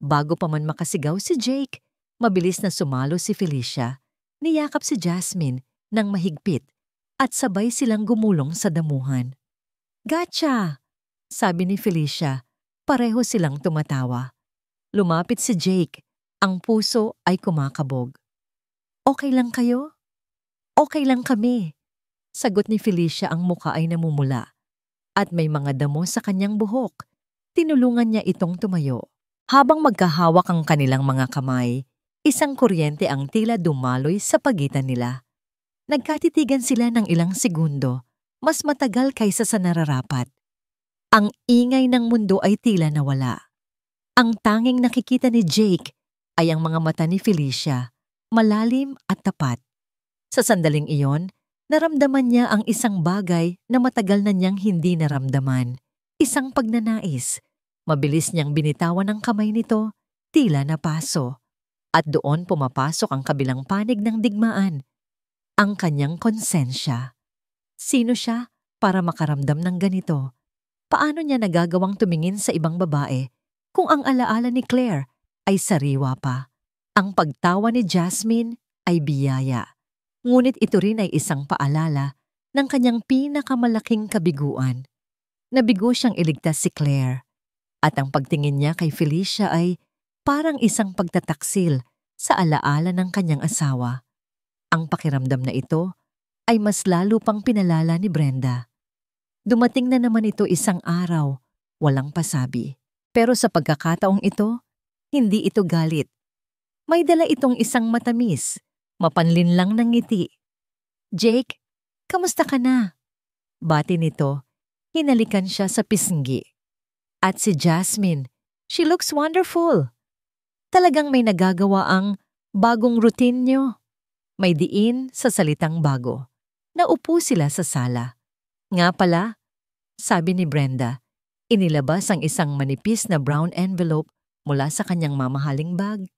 Bago pa man makasigaw si Jake, mabilis na sumalo si Felicia. Niyakap si Jasmine ng mahigpit at sabay silang gumulong sa damuhan. Gotcha! Sabi ni Felicia, pareho silang tumatawa. Lumapit si Jake, ang puso ay kumakabog. Okay lang kayo? Okay lang kami. Sagot ni Felicia, ang muka ay namumula. At may mga damo sa kanyang buhok. Tinulungan niya itong tumayo. Habang magkahawak ang kanilang mga kamay, isang kuryente ang tila dumaloy sa pagitan nila. Nagkatitigan sila ng ilang segundo, mas matagal kaysa sa nararapat. Ang ingay ng mundo ay tila nawala. Ang tanging nakikita ni Jake ay ang mga mata ni Felicia, malalim at tapat. Sa sandaling iyon, naramdaman niya ang isang bagay na matagal na niyang hindi naramdaman. Isang pagnanais. Mabilis niyang binitawan ang kamay nito, tila napaso. At doon pumapasok ang kabilang panig ng digmaan. Ang kanyang konsensya. Sino siya para makaramdam ng ganito? Paano niya nagagawang tumingin sa ibang babae kung ang alaala ni Claire ay sariwa pa. Ang pagtawa ni Jasmine ay biyaya. Ngunit ito rin ay isang paalala ng kanyang pinakamalaking kabiguan. Nabigo siyang iligtas si Claire. At ang pagtingin niya kay Felicia ay parang isang pagtataksil sa alaala ng kanyang asawa. Ang pakiramdam na ito ay mas lalo pang pinalala ni Brenda. Dumating na naman ito isang araw, walang pasabi. Pero sa pagkakataong ito, hindi ito galit. May dala itong isang matamis, mapanlinlang ng ngiti. "Jake, kamusta ka na?" Bati nito, hinalikan siya sa pisngi. At si Jasmine, "She looks wonderful." Talagang may nagagawa ang bagong routine nyo. May diin sa salitang bago. Naupo sila sa sala. "Nga pala," sabi ni Brenda, inilabas ang isang manipis na brown envelope mula sa kanyang mamahaling bag.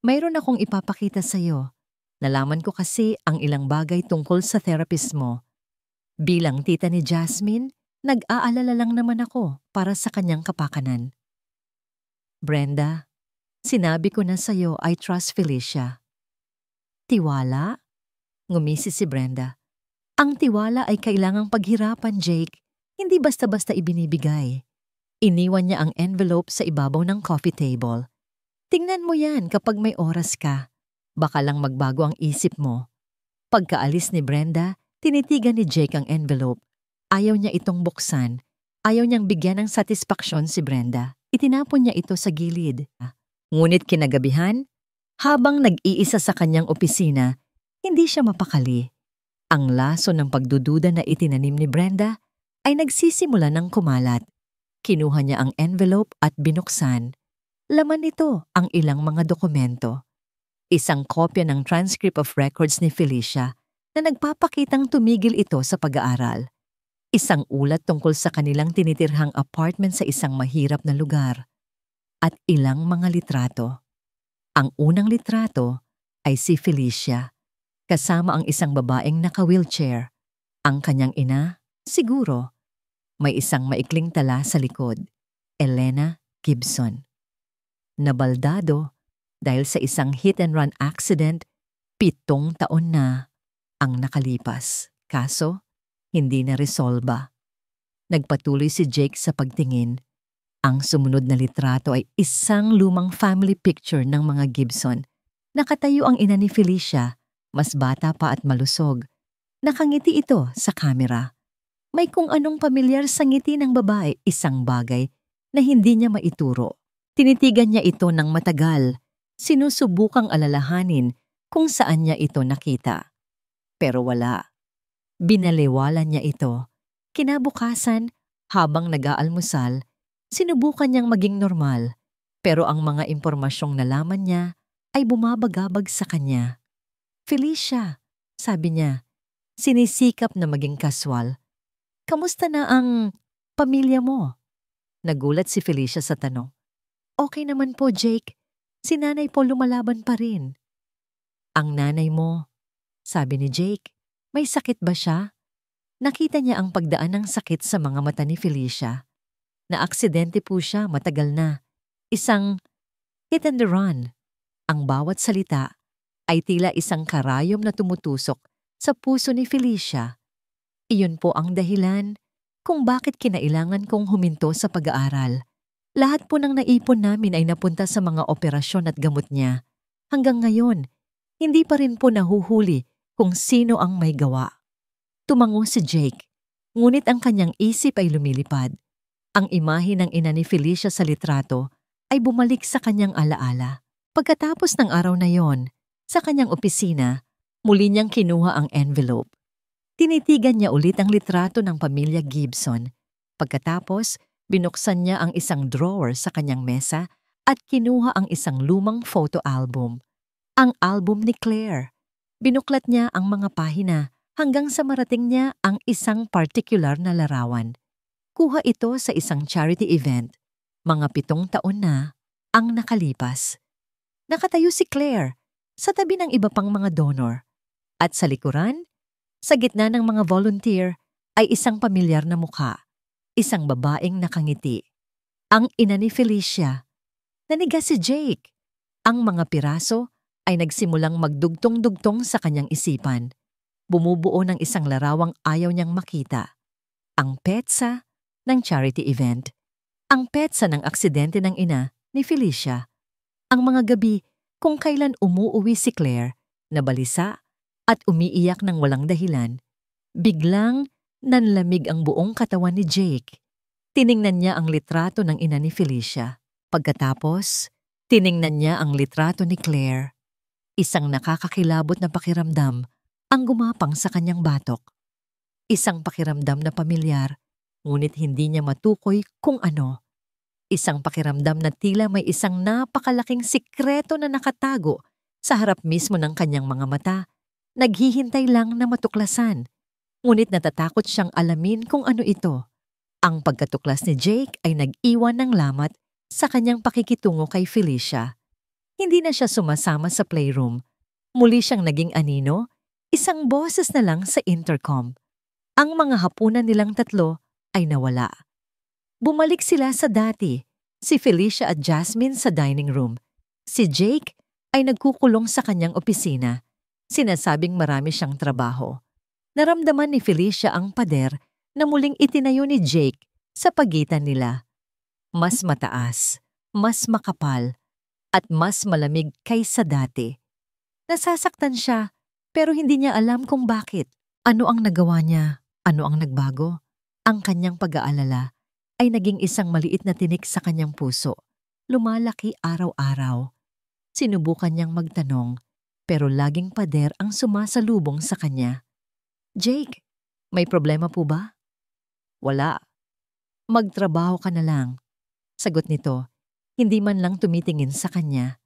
"Mayroon akong ipapakita sa'yo. Nalaman ko kasi ang ilang bagay tungkol sa therapist mo. Bilang tita ni Jasmine, nag-aalala lang naman ako para sa kanyang kapakanan." "Brenda, sinabi ko na sa'yo I trust Felicia." "Tiwala?" Ngumisi si Brenda. "Ang tiwala ay kailangang paghirapan, Jake. Hindi basta-basta ibinibigay." Iniwan niya ang envelope sa ibabaw ng coffee table. "Tingnan mo yan kapag may oras ka. Baka lang magbago ang isip mo." Pagkaalis ni Brenda, tinitigan ni Jake ang envelope. Ayaw niya itong buksan. Ayaw niyang bigyan ng satisfaksyon si Brenda. Itinapon niya ito sa gilid. Ngunit kinagabihan, habang nag-iisa sa kanyang opisina, hindi siya mapakali. Ang laso ng pagdududa na itinanim ni Brenda ay nagsisimula ng kumalat. Kinuha niya ang envelope at binuksan. Laman nito ang ilang mga dokumento. Isang kopya ng transcript of records ni Felicia na nagpapakitang tumigil ito sa pag-aaral. Isang ulat tungkol sa kanilang tinitirhang apartment sa isang mahirap na lugar. At ilang mga litrato. Ang unang litrato ay si Felicia, kasama ang isang babaeng naka-wheelchair. Ang kanyang ina, siguro. May isang maikling tala sa likod, Elena Gibson. Nabaldado dahil sa isang hit-and-run accident, 7 taon na ang nakalipas. Kaso, hindi na resolba. Nagpatuloy si Jake sa pagtingin. Ang sumunod na litrato ay isang lumang family picture ng mga Gibson. Nakatayo ang ina ni Felicia, mas bata pa at malusog. Nakangiti ito sa kamera. May kung anong pamilyar sa ngiti ng babae, isang bagay na hindi niya maituro. Tinitigan niya ito ng matagal, sinusubukang alalahanin kung saan niya ito nakita. Pero wala. Binaliwala niya ito. Kinabukasan, habang nag-aalmusal, sinubukan niyang maging normal, pero ang mga impormasyong nalaman niya ay bumabagabag sa kanya. "Felicia," sabi niya, sinisikap na maging kaswal. "Kamusta na ang pamilya mo?" Nagulat si Felicia sa tanong. "Okay naman po, Jake. Si nanay po lumalaban pa rin." "Ang nanay mo," sabi ni Jake, "may sakit ba siya?" Nakita niya ang pagdaan ng sakit sa mga mata ni Felicia. Naaksidente po siya matagal na. Isang hit and run. Ang bawat salita ay tila isang karayom na tumutusok sa puso ni Felicia. Iyon po ang dahilan kung bakit kinailangan kong huminto sa pag-aaral. Lahat po ng naipon namin ay napunta sa mga operasyon at gamot niya. Hanggang ngayon, hindi pa rin po nahuhuli kung sino ang may gawa. Tumango si Jake, ngunit ang kanyang isip ay lumilipad. Ang imahe ng ina ni Felicia sa litrato ay bumalik sa kanyang alaala. Pagkatapos ng araw na yon, sa kanyang opisina, muli niyang kinuha ang envelope. Tinitigan niya ulit ang litrato ng pamilya Gibson. Pagkatapos, binuksan niya ang isang drawer sa kanyang mesa at kinuha ang isang lumang photo album. Ang album ni Claire. Binuklat niya ang mga pahina hanggang sa marating niya ang isang particular na larawan. Kuha ito sa isang charity event. Mga 7 taon na ang nakalipas. Nakatayo si Claire sa tabi ng iba pang mga donor. At sa likuran, sa gitna ng mga volunteer, ay isang pamilyar na mukha. Isang babaeng nakangiti. Ang ina ni Felicia. Nanigas si Jake. Ang mga piraso ay nagsimulang magdugtong-dugtong sa kanyang isipan. Bumubuo ng isang larawang ayaw niyang makita. Ang petsa ng charity event. Ang petsa ng aksidente ng ina ni Felicia. Ang mga gabi kung kailan umuuwi si Claire, nabalisa at umiiyak ng walang dahilan. Biglang nanlamig ang buong katawan ni Jake. Tiningnan niya ang litrato ng ina ni Felicia. Pagkatapos, tiningnan niya ang litrato ni Claire. Isang nakakakilabot na pakiramdam ang gumapang sa kanyang batok. Isang pakiramdam na pamilyar, ngunit hindi niya matukoy kung ano. Isang pakiramdam na tila may isang napakalaking sikreto na nakatago sa harap mismo ng kanyang mga mata, naghihintay lang na matuklasan. Ngunit natatakot siyang alamin kung ano ito. Ang pagkatuklas ni Jake ay nag-iwan ng lamat sa kanyang pakikitungo kay Felicia. Hindi na siya sumasama sa playroom. Muli siyang naging anino, isang boses na lang sa intercom. Ang mga hapunan nilang tatlo ay nawala. Bumalik sila sa dati, si Felicia at Jasmine sa dining room. Si Jake ay nagkukulong sa kanyang opisina. Sinasabing marami siyang trabaho. Naramdaman ni Felicia ang pader na muling itinayo ni Jake sa pagitan nila. Mas mataas, mas makapal, at mas malamig kaysa dati. Nasasaktan siya pero hindi niya alam kung bakit. Ano ang nagawa niya? Ano ang nagbago? Ang kanyang pag-aalala ay naging isang maliit na tinik sa kanyang puso. Lumalaki araw-araw. Sinubukan niyang magtanong pero laging pader ang sumasalubong sa kanya. Jake, may problema po ba? Wala. Magtrabaho ka na lang. Sagot nito, hindi man lang tumitingin sa kanya.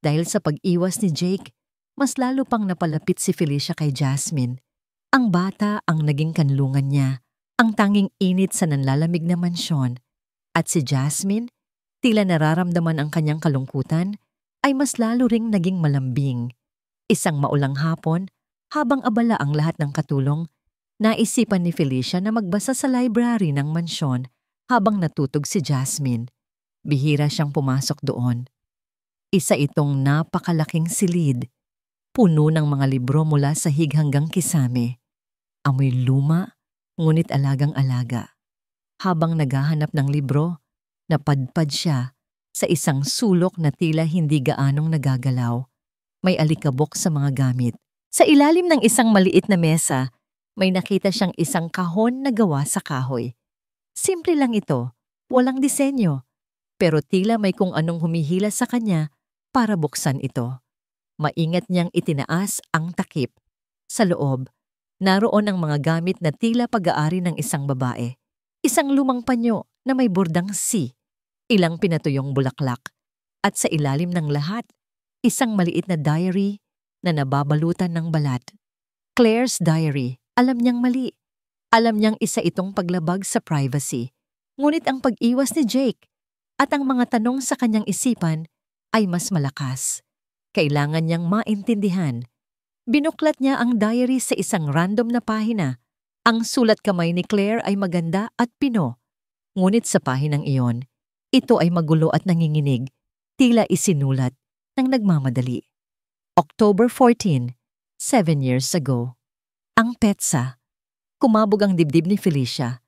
Dahil sa pag-iwas ni Jake, mas lalo pang napalapit si Felicia kay Jasmine. Ang bata ang naging kanlungan niya, ang tanging init sa nanlalamig na mansyon. At si Jasmine, tila nararamdaman ang kanyang kalungkutan, ay mas lalo ring naging malambing. Isang maulang hapon, habang abala ang lahat ng katulong, naisipan ni Felicia na magbasa sa library ng mansyon habang natutog si Jasmine. Bihira siyang pumasok doon. Isa itong napakalaking silid, puno ng mga libro mula sahig hanggang kisame. Amoy luma, ngunit alagang-alaga. Habang naghahanap ng libro, napadpad siya sa isang sulok na tila hindi gaanong nagagalaw. May alikabok sa mga gamit. Sa ilalim ng isang maliit na mesa, may nakita siyang isang kahon na gawa sa kahoy. Simple lang ito, walang disenyo, pero tila may kung anong humihila sa kanya para buksan ito. Maingat niyang itinaas ang takip. Sa loob, naroon ang mga gamit na tila pag-aari ng isang babae. Isang lumang panyo na may bordang C, ilang pinatuyong bulaklak, at sa ilalim ng lahat, isang maliit na diary na nababalutan ng balat. Claire's diary. Alam niyang mali. Alam niyang isa itong paglabag sa privacy. Ngunit ang pag-iwas ni Jake at ang mga tanong sa kanyang isipan ay mas malakas. Kailangan niyang maintindihan. Binuklat niya ang diary sa isang random na pahina. Ang sulat kamay ni Claire ay maganda at pino. Ngunit sa pahinang iyon, ito ay magulo at nanginginig, tila isinulat ng nagmamadali. October 14, 7 years ago. Ang petsa. Kumabog ang dibdib ni Felicia.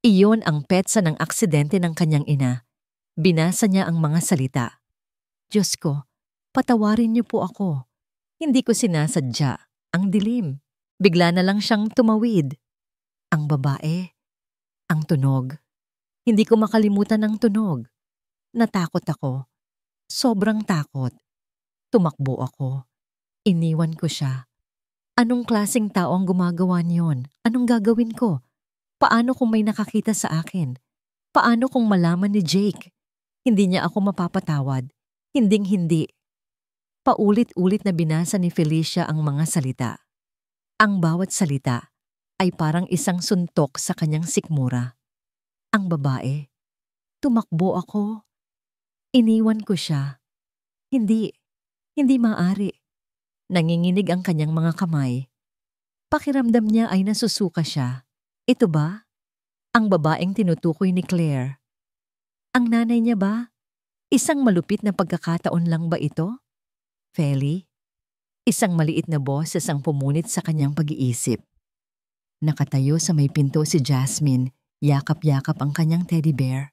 Iyon ang petsa ng aksidente ng kanyang ina. Binasa niya ang mga salita. Diyos ko, patawarin niyo po ako. Hindi ko sinasadya. Ang dilim. Bigla na lang siyang tumawid. Ang babae. Ang tunog. Hindi ko makalimutan ang tunog. Natakot ako. Sobrang takot. Tumakbo ako. Iniwan ko siya. Anong klaseng tao ang gumagawa niyon? Anong gagawin ko? Paano kung may nakakita sa akin? Paano kung malaman ni Jake? Hindi niya ako mapapatawad. Hinding-hindi. Paulit-ulit na binasa ni Felicia ang mga salita. Ang bawat salita ay parang isang suntok sa kanyang sikmura. Ang babae. Tumakbo ako. Iniwan ko siya. Hindi maaari. Nanginginig ang kanyang mga kamay. Pakiramdam niya ay nasusuka siya. Ito ba? Ang babaeng tinutukoy ni Claire. Ang nanay niya ba? Isang malupit na pagkakataon lang ba ito? Feli? Isang maliit na boses ang pumunit sa kanyang pag-iisip. Nakatayo sa may pinto si Jasmine, yakap-yakap ang kanyang teddy bear.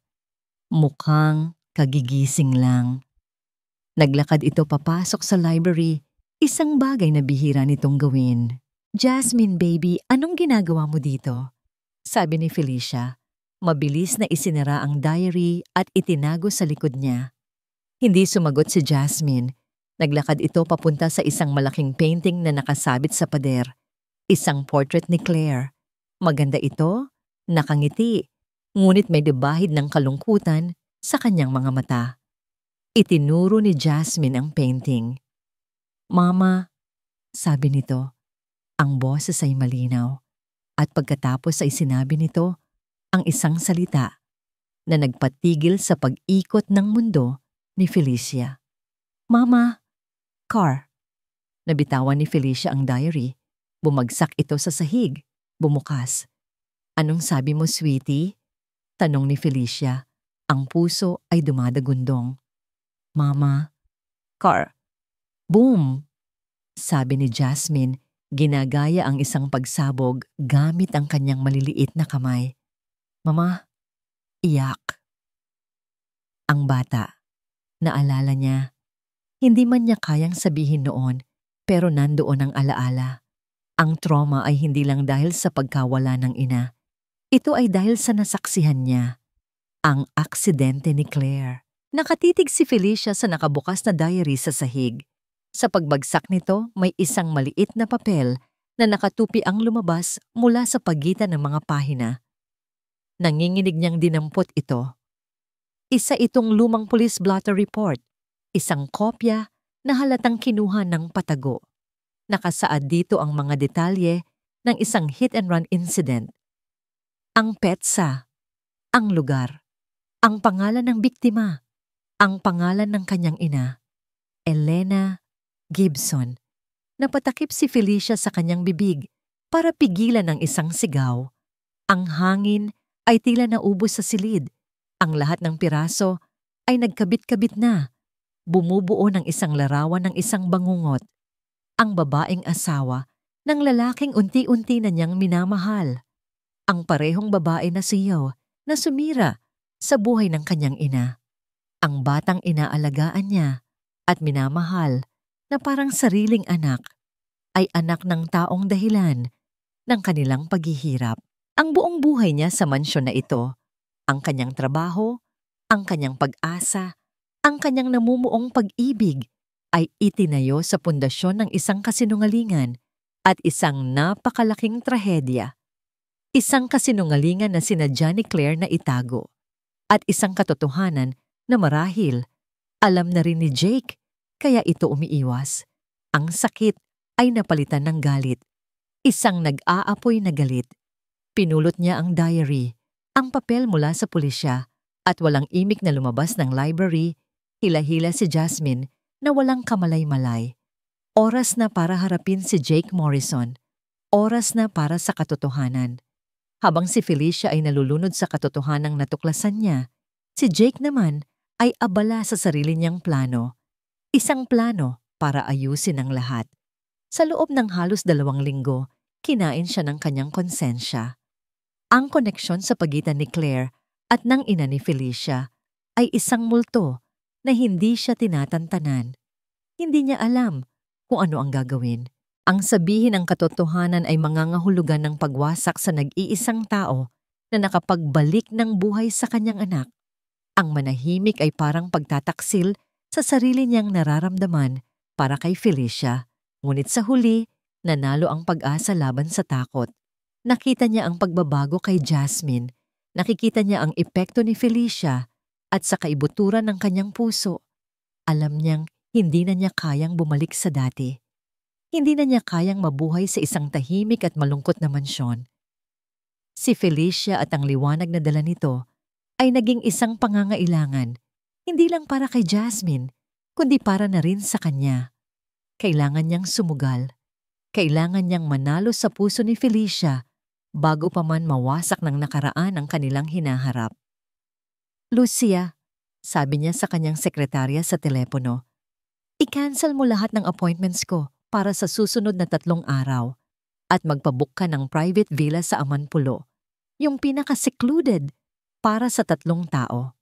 Mukhang kagigising lang. Naglakad ito papasok sa library, isang bagay na bihira nitong gawin. Jasmine baby, anong ginagawa mo dito? Sabi ni Felicia. Mabilis na isinara ang diary at itinago sa likod niya. Hindi sumagot si Jasmine. Naglakad ito papunta sa isang malaking painting na nakasabit sa pader. Isang portrait ni Claire. Maganda ito, nakangiti, ngunit may debahid ng kalungkutan sa kanyang mga mata. Itinuro ni Jasmine ang painting. Mama, sabi nito, ang boses ay malinaw. At pagkatapos ay sinabi nito ang isang salita na nagpatigil sa pag-ikot ng mundo ni Felicia. Mama, car. Nabitawan ni Felicia ang diary. Bumagsak ito sa sahig. Bumukas. Anong sabi mo, sweetie? Tanong ni Felicia. Ang puso ay dumadagundong. Mama, car. Boom! Sabi ni Jasmine, ginagaya ang isang pagsabog gamit ang kanyang maliliit na kamay. Mama, iyak. Ang bata, naalala niya. Hindi man niya kayang sabihin noon, pero nandoon ang alaala. Ang trauma ay hindi lang dahil sa pagkawala ng ina. Ito ay dahil sa nasaksihan niya. Ang aksidente ni Claire. Nakatitig si Felicia sa nakabukas na diary sa sahig. Sa pagbagsak nito, may isang maliit na papel na nakatupi ang lumabas mula sa pagitan ng mga pahina. Nanginginig niyang dinampot ito. Isa itong lumang police blotter report, isang kopya na halatang kinuha ng patago. Nakasaad dito ang mga detalye ng isang hit-and-run incident. Ang petsa, ang lugar, ang pangalan ng biktima, ang pangalan ng kanyang ina, Elena Gibson. Napatakip si Felicia sa kanyang bibig para pigilan ang isang sigaw. Ang hangin ay tila naubos sa silid. Ang lahat ng piraso ay nagkabit-kabit na. Bumubuo ng isang larawan ng isang bangungot. Ang babaeng asawa ng lalaking unti-unti na niyang minamahal. Ang parehong babae na siyaw na sumira sa buhay ng kanyang ina. Ang batang inaalagaan niya at minamahal na parang sariling anak ay anak ng taong dahilan ng kanilang paghihirap. Ang buong buhay niya sa mansyon na ito, ang kanyang trabaho, ang kanyang pag-asa, ang kanyang namumuong pag-ibig ay itinayo sa pundasyon ng isang kasinungalingan at isang napakalaking trahedya. Isang kasinungalingan na sinadya ni Claire na itago at isang katotohanan na marahil alam na rin ni Jake kaya ito umiiwas. Ang sakit ay napalitan ng galit. Isang nag-aapoy na galit. Pinulot niya ang diary, ang papel mula sa pulisya, at walang imik na lumabas ng library, hila-hila si Jasmine na walang kamalay-malay. Oras na para harapin si Jake Morrison. Oras na para sa katotohanan. Habang si Felicia ay nalulunod sa katotohanang natuklasan niya, si Jake naman ay abala sa sarili niyang plano. Isang plano para ayusin ang lahat. Sa loob ng halos 2 linggo, kinain siya ng kanyang konsensya. Ang koneksyon sa pagitan ni Claire at ng ina ni Felicia ay isang multo na hindi siya tinatantanan. Hindi niya alam kung ano ang gagawin. Ang sabihin ng katotohanan ay mangangahulugan ng pagwasak sa nag-iisang tao na nakapagbalik ng buhay sa kanyang anak. Ang manahimik ay parang pagtataksil sa sarili niyang nararamdaman para kay Felicia. Ngunit sa huli, nanalo ang pag-asa laban sa takot. Nakita niya ang pagbabago kay Jasmine. Nakikita niya ang epekto ni Felicia at sa kaibuturan ng kanyang puso. Alam niyang hindi na niya kayang bumalik sa dati. Hindi na niya kayang mabuhay sa isang tahimik at malungkot na mansyon. Si Felicia at ang liwanag na dala nito ay naging isang pangangailangan, hindi lang para kay Jasmine, kundi para na rin sa kanya. Kailangan niyang sumugal. Kailangan niyang manalo sa puso ni Felicia bago pa man mawasak ng nakaraan ang kanilang hinaharap. Lucia, sabi niya sa kanyang sekretarya sa telepono, i-cancel mo lahat ng appointments ko para sa susunod na 3 araw at magpabook ka ng private villa sa Amanpulo, yung pinaka-secluded para sa 3 tao.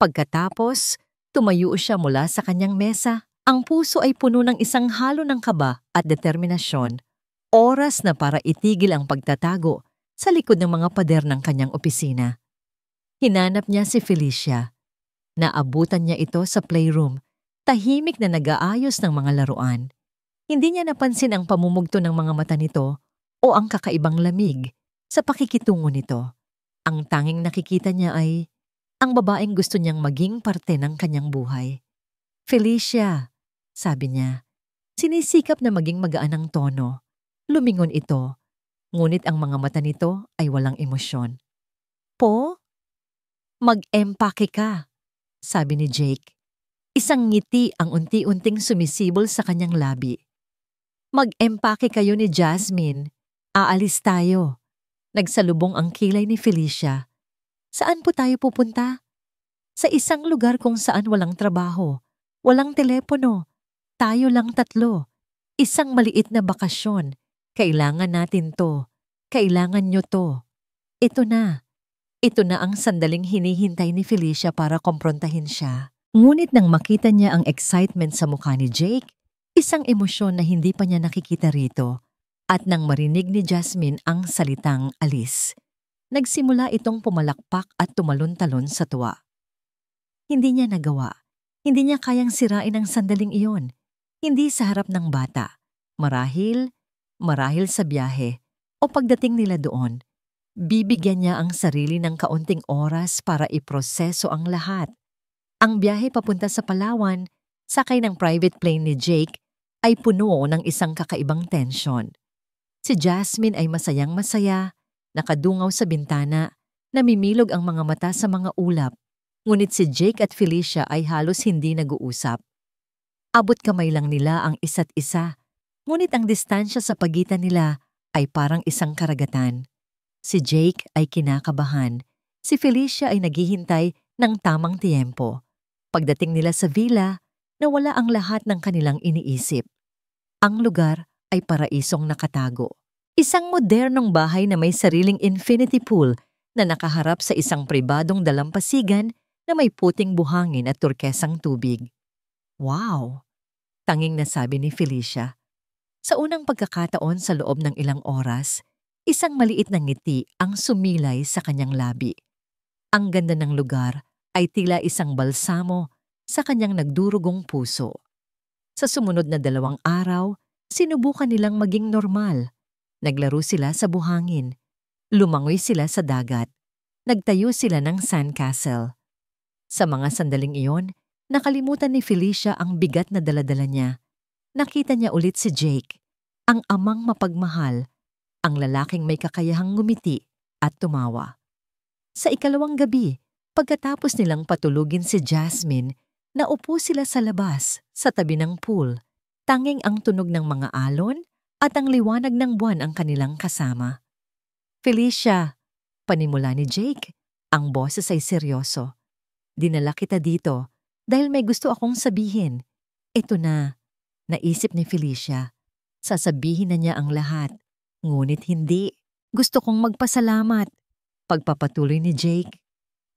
Pagkatapos, tumayo siya mula sa kanyang mesa. Ang puso ay puno ng isang halo ng kaba at determinasyon. Oras na para itigil ang pagtatago sa likod ng mga pader ng kanyang opisina. Hinanap niya si Felicia. Naabutan niya ito sa playroom, tahimik na nag-aayos ng mga laruan. Hindi niya napansin ang pamumugto ng mga mata nito o ang kakaibang lamig sa pakikitungo nito. Ang tanging nakikita niya ay ang babaeng gusto niyang maging parte ng kanyang buhay. Felicia, sabi niya, sinisikap na maging magaan ang tono. Lumingon ito, ngunit ang mga mata nito ay walang emosyon. Po? Mag-empake ka, sabi ni Jake. Isang ngiti ang unti-unting sumisibol sa kanyang labi. Mag-empake kayo ni Jasmine. Aalis tayo. Nagsalubong ang kilay ni Felicia. Saan po tayo pupunta? Sa isang lugar kung saan walang trabaho, walang telepono. Tayo lang 3. Isang maliit na bakasyon. Kailangan natin to. Kailangan nyo to. Ito na. Ito na ang sandaling hinihintay ni Felicia para komprontahin siya. Ngunit nang makita niya ang excitement sa mukha ni Jake, isang emosyon na hindi pa niya nakikita rito, at nang marinig ni Jasmine ang salitang alis, nagsimula itong pumalakpak at tumalon-talon sa tuwa. Hindi niya nagawa. Hindi niya kayang sirain ang sandaling iyon. Hindi sa harap ng bata. Marahil sa biyahe o pagdating nila doon, bibigyan niya ang sarili ng kaunting oras para iproseso ang lahat. Ang biyahe papunta sa Palawan, sakay ng private plane ni Jake, ay puno ng isang kakaibang tensyon. Si Jasmine ay masayang-masaya, nakadungaw sa bintana, namimilog ang mga mata sa mga ulap, ngunit si Jake at Felicia ay halos hindi nag-uusap. Abot kamay lang nila ang isa't isa, ngunit ang distansya sa pagitan nila ay parang isang karagatan. Si Jake ay kinakabahan, si Felicia ay naghihintay ng tamang tiyempo. Pagdating nila sa villa, nawala ang lahat ng kanilang iniisip. Ang lugar ay paraisong nakatago. Isang modernong bahay na may sariling infinity pool na nakaharap sa isang pribadong dalampasigan na may puting buhangin at turkesang tubig. Wow! Tanging nasabi ni Felicia. Sa unang pagkakataon sa loob ng ilang oras, isang maliit na ngiti ang sumilay sa kanyang labi. Ang ganda ng lugar ay tila isang balsamo sa kanyang nagdurugong puso. Sa sumunod na 2 araw, sinubukan nilang maging normal. Naglaro sila sa buhangin. Lumangoy sila sa dagat. Nagtayo sila ng sandcastle. Sa mga sandaling iyon, nakalimutan ni Felicia ang bigat na daladala niya. Nakita niya ulit si Jake, ang amang mapagmahal, ang lalaking may kakayahang ngumiti at tumawa. Sa ikalawang gabi, pagkatapos nilang patulugin si Jasmine, naupo sila sa labas, sa tabi ng pool. Tanging ang tunog ng mga alon at ang liwanag ng buwan ang kanilang kasama. Felicia, panimula ni Jake, ang boses ay seryoso. Dinala kita dito dahil may gusto akong sabihin. Ito na, naisip ni Felicia. Sasabihin na niya ang lahat. Ngunit hindi. Gusto kong magpasalamat. Pagpapatuloy ni Jake.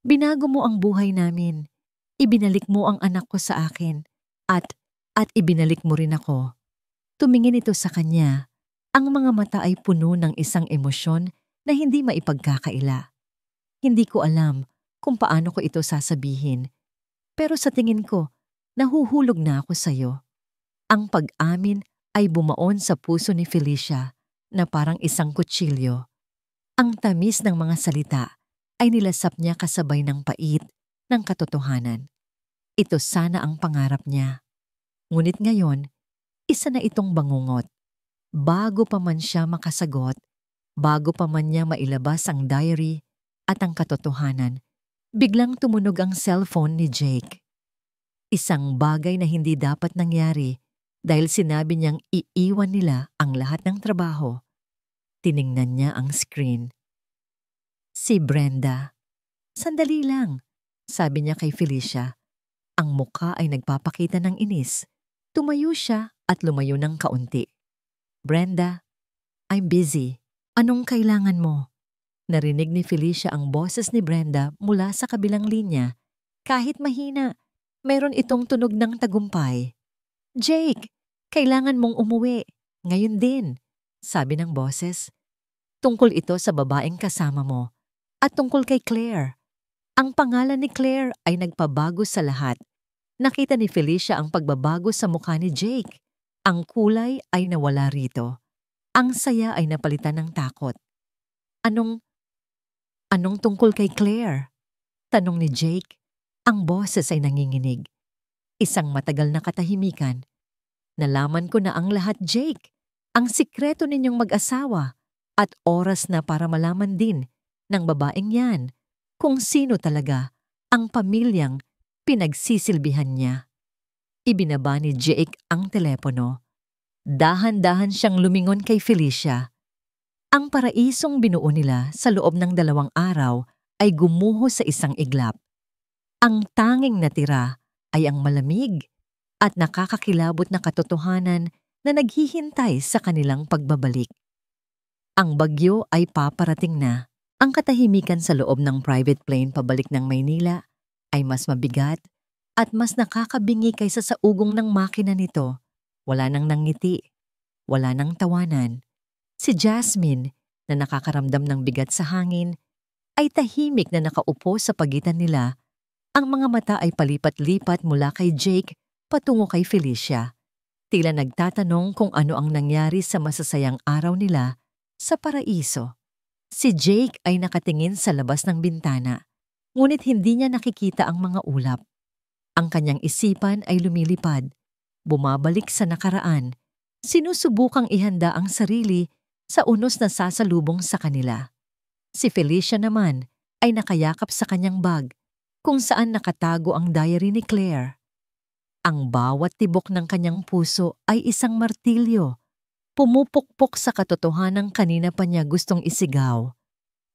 Binago mo ang buhay namin. Ibinalik mo ang anak ko sa akin. At ibinalik mo rin ako. Tumingin ito sa kanya. Ang mga mata ay puno ng isang emosyon na hindi maipagkakaila. Hindi ko alam kung paano ko ito sasabihin. Pero sa tingin ko, nahuhulog na ako sa'yo. Ang pag-amin ay bumaon sa puso ni Felicia na parang isang kutsilyo. Ang tamis ng mga salita ay nilasap niya kasabay ng pait ng katotohanan. Ito sana ang pangarap niya. Ngunit ngayon, isa na itong bangungot. Bago pa man siya makasagot, bago pa man niya mailabas ang diary at ang katotohanan, biglang tumunog ang cellphone ni Jake. Isang bagay na hindi dapat nangyari dahil sinabi niyang iiwan nila ang lahat ng trabaho. Tiningnan niya ang screen. Si Brenda. Sandali lang. sabi niya kay Felicia. Ang mukha ay nagpapakita ng inis. Tumayo siya at lumayo ng kaunti. Brenda, I'm busy. Anong kailangan mo? Narinig ni Felicia ang boses ni Brenda mula sa kabilang linya. Kahit mahina, mayroon itong tunog ng tagumpay. Jake, kailangan mong umuwi. Ngayon din, sabi ng boses. Tungkol ito sa babaeng kasama mo at tungkol kay Claire. Ang pangalan ni Claire ay nagpabago sa lahat. Nakita ni Felicia ang pagbabago sa mukha ni Jake. Ang kulay ay nawala rito. Ang saya ay napalitan ng takot. Anong tungkol kay Claire? Tanong ni Jake. Ang boses ay nanginginig. Isang matagal na katahimikan. Nalaman ko na ang lahat, Jake. Ang sikreto ninyong mag-asawa. At oras na para malaman din ng babaeng yan kung sino talaga ang pamilyang pinagsisilbihan niya. Ibinaba ni Jake ang telepono. Dahan-dahan siyang lumingon kay Felicia. Ang paraisong binuo nila sa loob ng 2 araw ay gumuho sa isang iglap. Ang tanging natira ay ang malamig at nakakakilabot na katotohanan na naghihintay sa kanilang pagbabalik. Ang bagyo ay paparating na. Ang katahimikan sa loob ng private plane pabalik ng Maynila ay mas mabigat at mas nakakabingi kaysa sa ugong ng makina nito. Wala nang nangiti, wala nang tawanan. Si Jasmine, na nakakaramdam ng bigat sa hangin, ay tahimik na nakaupo sa pagitan nila. Ang mga mata ay palipat-lipat mula kay Jake patungo kay Felicia. Tila nagtatanong kung ano ang nangyari sa masasayang araw nila sa paraiso. Si Jake ay nakatingin sa labas ng bintana, ngunit hindi niya nakikita ang mga ulap. Ang kanyang isipan ay lumilipad, bumabalik sa nakaraan, sinusubukang ihanda ang sarili sa unos na sasalubong sa kanila. Si Felicia naman ay nakayakap sa kanyang bag, kung saan nakatago ang diary ni Claire. Ang bawat tibok ng kanyang puso ay isang martilyo, pumupukpok sa katotohanang kanina pa niya gustong isigaw.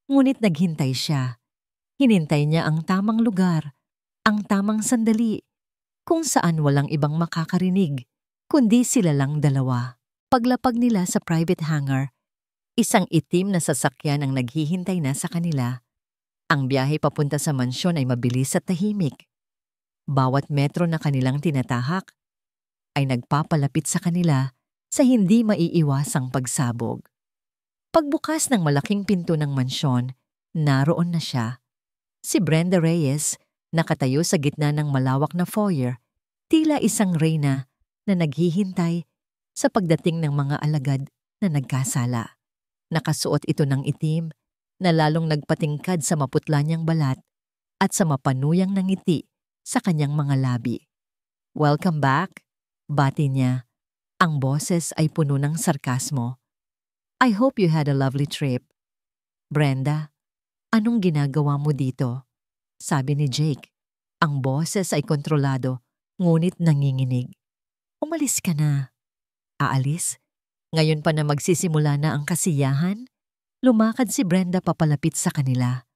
Ngunit naghintay siya. Hinintay niya ang tamang lugar, ang tamang sandali, kung saan walang ibang makakarinig, kundi sila lang dalawa. Paglapag nila sa private hangar, isang itim na sasakyan ang naghihintay na sa kanila. Ang biyahe papunta sa mansyon ay mabilis at tahimik. Bawat metro na kanilang tinatahak ay nagpapalapit sa kanila sa hindi maiiwasang pagsabog. Pagbukas ng malaking pinto ng mansyon, naroon na siya. Si Brenda Reyes, nakatayo sa gitna ng malawak na foyer, tila isang reyna na naghihintay sa pagdating ng mga alagad na nagkasala. Nakasuot ito ng itim na lalong nagpatingkad sa maputla niyang balat at sa mapanuyang na ngiti sa kanyang mga labi. Welcome back, bati niya. Ang boses ay puno ng sarkasmo. I hope you had a lovely trip. Brenda, anong ginagawa mo dito? Sabi ni Jake. Ang boses ay kontrolado, ngunit nanginginig. Umalis ka na. Aalis? Ngayon pa na magsisimula na ang kasiyahan? Lumakad si Brenda papalapit sa kanila.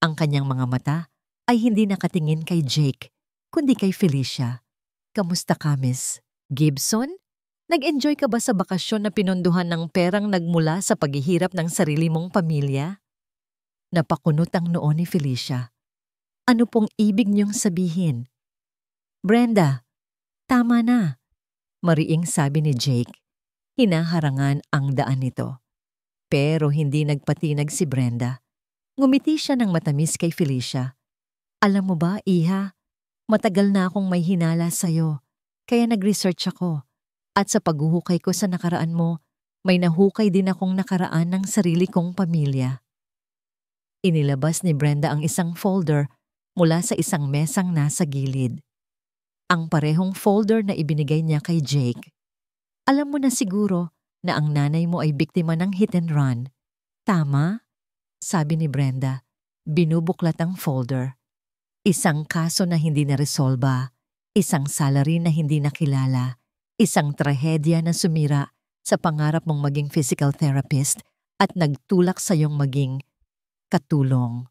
Ang kanyang mga mata ay hindi nakatingin kay Jake, kundi kay Felicia. Kamusta ka, Miss Gibson? Nag-enjoy ka ba sa bakasyon na pinondohan ng perang nagmula sa paghihirap ng sarili mong pamilya? Napakunot ang noo ni Felicia. Ano pong ibig niyong sabihin? Brenda, tama na, mariing sabi ni Jake. Hinaharangan ang daan nito. Pero hindi nagpatinag si Brenda. Ngumiti siya ng matamis kay Felicia. Alam mo ba, Iha, matagal na akong may hinala sa'yo, kaya nag-research ako. At sa paghuhukay ko sa nakaraan mo, may nahukay din akong nakaraan ng sarili kong pamilya. Inilabas ni Brenda ang isang folder mula sa isang mesang nasa gilid. Ang parehong folder na ibinigay niya kay Jake. Alam mo na siguro na ang nanay mo ay biktima ng hit and run. Tama? Sabi ni Brenda. Binubuklat ang folder. Isang kaso na hindi naresolba, isang salary na hindi nakilala, isang trahedya na sumira sa pangarap mong maging physical therapist at nagtulak sa iyong maging katulong.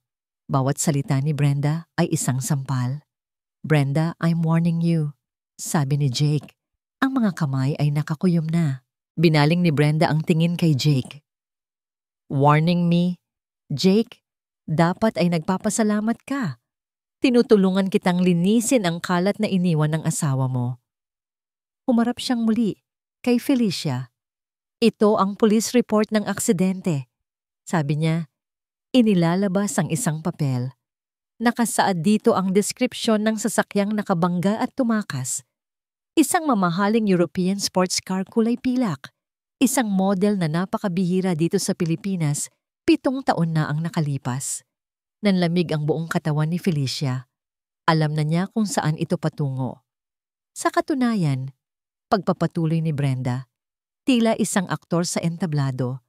Bawat salita ni Brenda ay isang sampal. "Brenda, I'm warning you," sabi ni Jake. Ang mga kamay ay nakakuyom na. Binaling ni Brenda ang tingin kay Jake. "Warning me? Jake, dapat ay nagpapasalamat ka. Tinutulungan kitang linisin ang kalat na iniwan ng asawa mo." Humarap siyang muli kay Felicia. "Ito ang police report ng aksidente," sabi niya. Inilalabas ang isang papel. Nakasaad dito ang deskripsyon ng sasakyang nakabangga at tumakas. Isang mamahaling European sports car kulay pilak. Isang model na napakabihira dito sa Pilipinas, 7 taon na ang nakalipas. Nanlamig ang buong katawan ni Felicia. Alam na niya kung saan ito patungo. Sa katunayan, pagpapatuloy ni Brenda, tila isang aktor sa entablado.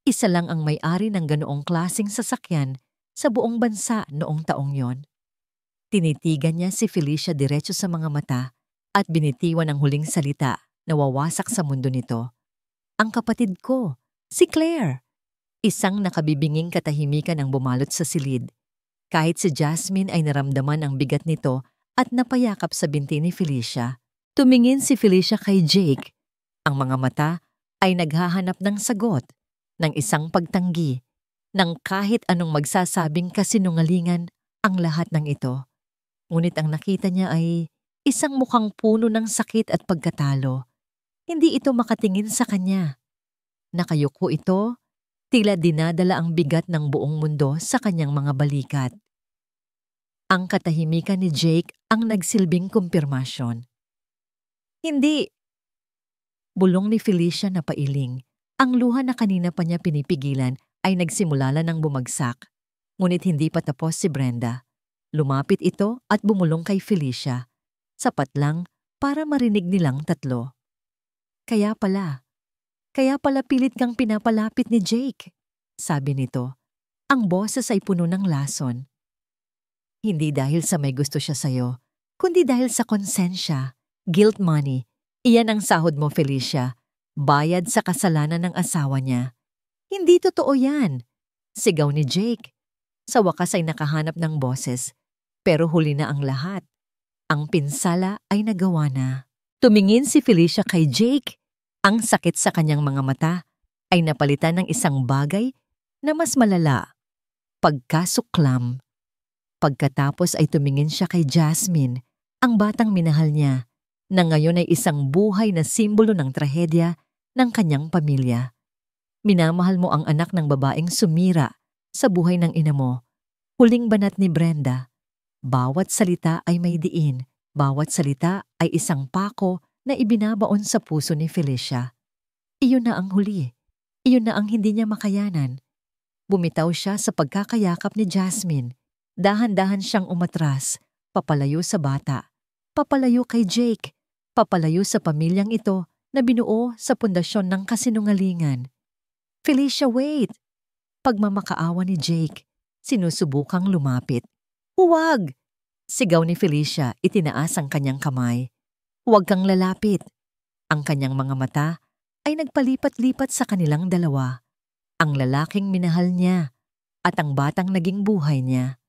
Isa lang ang may-ari ng ganoong klaseng sasakyan sa buong bansa noong taong yon. Tinitigan niya si Felicia diretso sa mga mata at binitiwan ang huling salita na wawasak sa mundo nito. "Ang kapatid ko, si Claire." Isang nakabibinging katahimikan ang bumalot sa silid. Kahit si Jasmine ay naramdaman ang bigat nito at napayakap sa binti ni Felicia. Tumingin si Felicia kay Jake. Ang mga mata ay naghahanap ng sagot, ng isang pagtanggi, ng kahit anong magsasabing kasinungalingan ang lahat ng ito. Ngunit ang nakita niya ay isang mukhang puno ng sakit at pagkatalo. Hindi ito makatingin sa kanya. Nakayuko ito, tila dinadala ang bigat ng buong mundo sa kanyang mga balikat. Ang katahimikan ni Jake ang nagsilbing kumpirmasyon. "Hindi," bulong ni Felicia na pailing. Ang luha na kanina pa niya pinipigilan ay nagsimula ng bumagsak. Ngunit hindi pa tapos si Brenda. Lumapit ito at bumulong kay Felicia. Sapat lang para marinig nilang tatlo. Kaya pala pilit kang pinapalapit ni Jake," sabi nito. Ang boses ay puno ng lason. "Hindi dahil sa may gusto siya sa'yo, kundi dahil sa konsensya, guilt money. Iyan ang sahod mo, Felicia. Bayad sa kasalanan ng asawa niya." "Hindi totoo yan," sigaw ni Jake. Sa wakas ay nakahanap ng boses, pero huli na ang lahat. Ang pinsala ay nagawa na. Tumingin si Felicia kay Jake. Ang sakit sa kanyang mga mata ay napalitan ng isang bagay na mas malala. Pagkasuklam. Pagkatapos ay tumingin siya kay Jasmine, ang batang minahal niya, na ngayon ay isang buhay na simbolo ng trahedya ng kanyang pamilya. Minamahal mo ang anak ng babaeng sumira sa buhay ng ina mo. Huling banat ni Brenda. Bawat salita ay may diin. Bawat salita ay isang pako na ibinabaon sa puso ni Felicia. Iyon na ang huli. Iyon na ang hindi niya makayanan. Bumitaw siya sa pagkakayakap ni Jasmine. Dahan-dahan siyang umatras, papalayo sa bata, papalayo kay Jake, papalayo sa pamilyang ito na binuo sa pundasyon ng kasinungalingan. "Felicia, wait!" Pagmamakaawa ni Jake, sinusubukang lumapit. "Huwag!" sigaw ni Felicia, itinaas ang kanyang kamay. "Huwag kang lalapit." Ang kanyang mga mata ay nagpalipat-lipat sa kanilang dalawa. Ang lalaking minahal niya at ang batang naging buhay niya.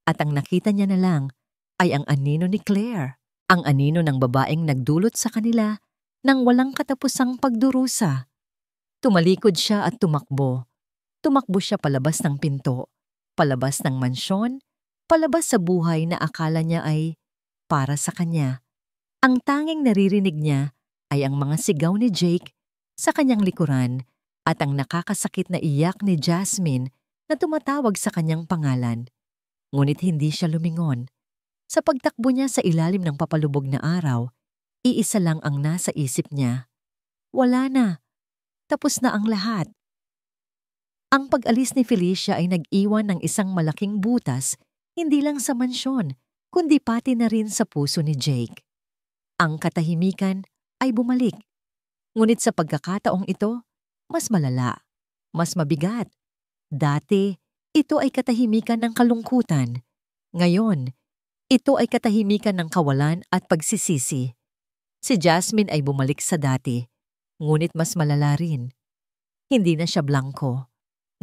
At ang nakita niya na lang ay ang anino ni Claire, ang anino ng babaeng nagdulot sa kanila ng walang katapusang pagdurusa. Tumalikod siya at tumakbo. Tumakbo siya palabas ng pinto, palabas ng mansyon, palabas sa buhay na akala niya ay para sa kanya. Ang tanging naririnig niya ay ang mga sigaw ni Jake sa kanyang likuran at ang nakakasakit na iyak ni Jasmine na tumatawag sa kanyang pangalan. Ngunit hindi siya lumingon. Sa pagtakbo niya sa ilalim ng papalubog na araw, iisa lang ang nasa isip niya. Wala na. Tapos na ang lahat. Ang pag-alis ni Felicia ay nag-iwan ng isang malaking butas, hindi lang sa mansyon, kundi pati na rin sa puso ni Jake. Ang katahimikan ay bumalik. Ngunit sa pagkakataong ito, mas malala, mas mabigat. Dati, ito ay katahimikan ng kalungkutan. Ngayon, ito ay katahimikan ng kawalan at pagsisisi. Si Jasmine ay bumalik sa dati, ngunit mas malala rin. Hindi na siya blanko.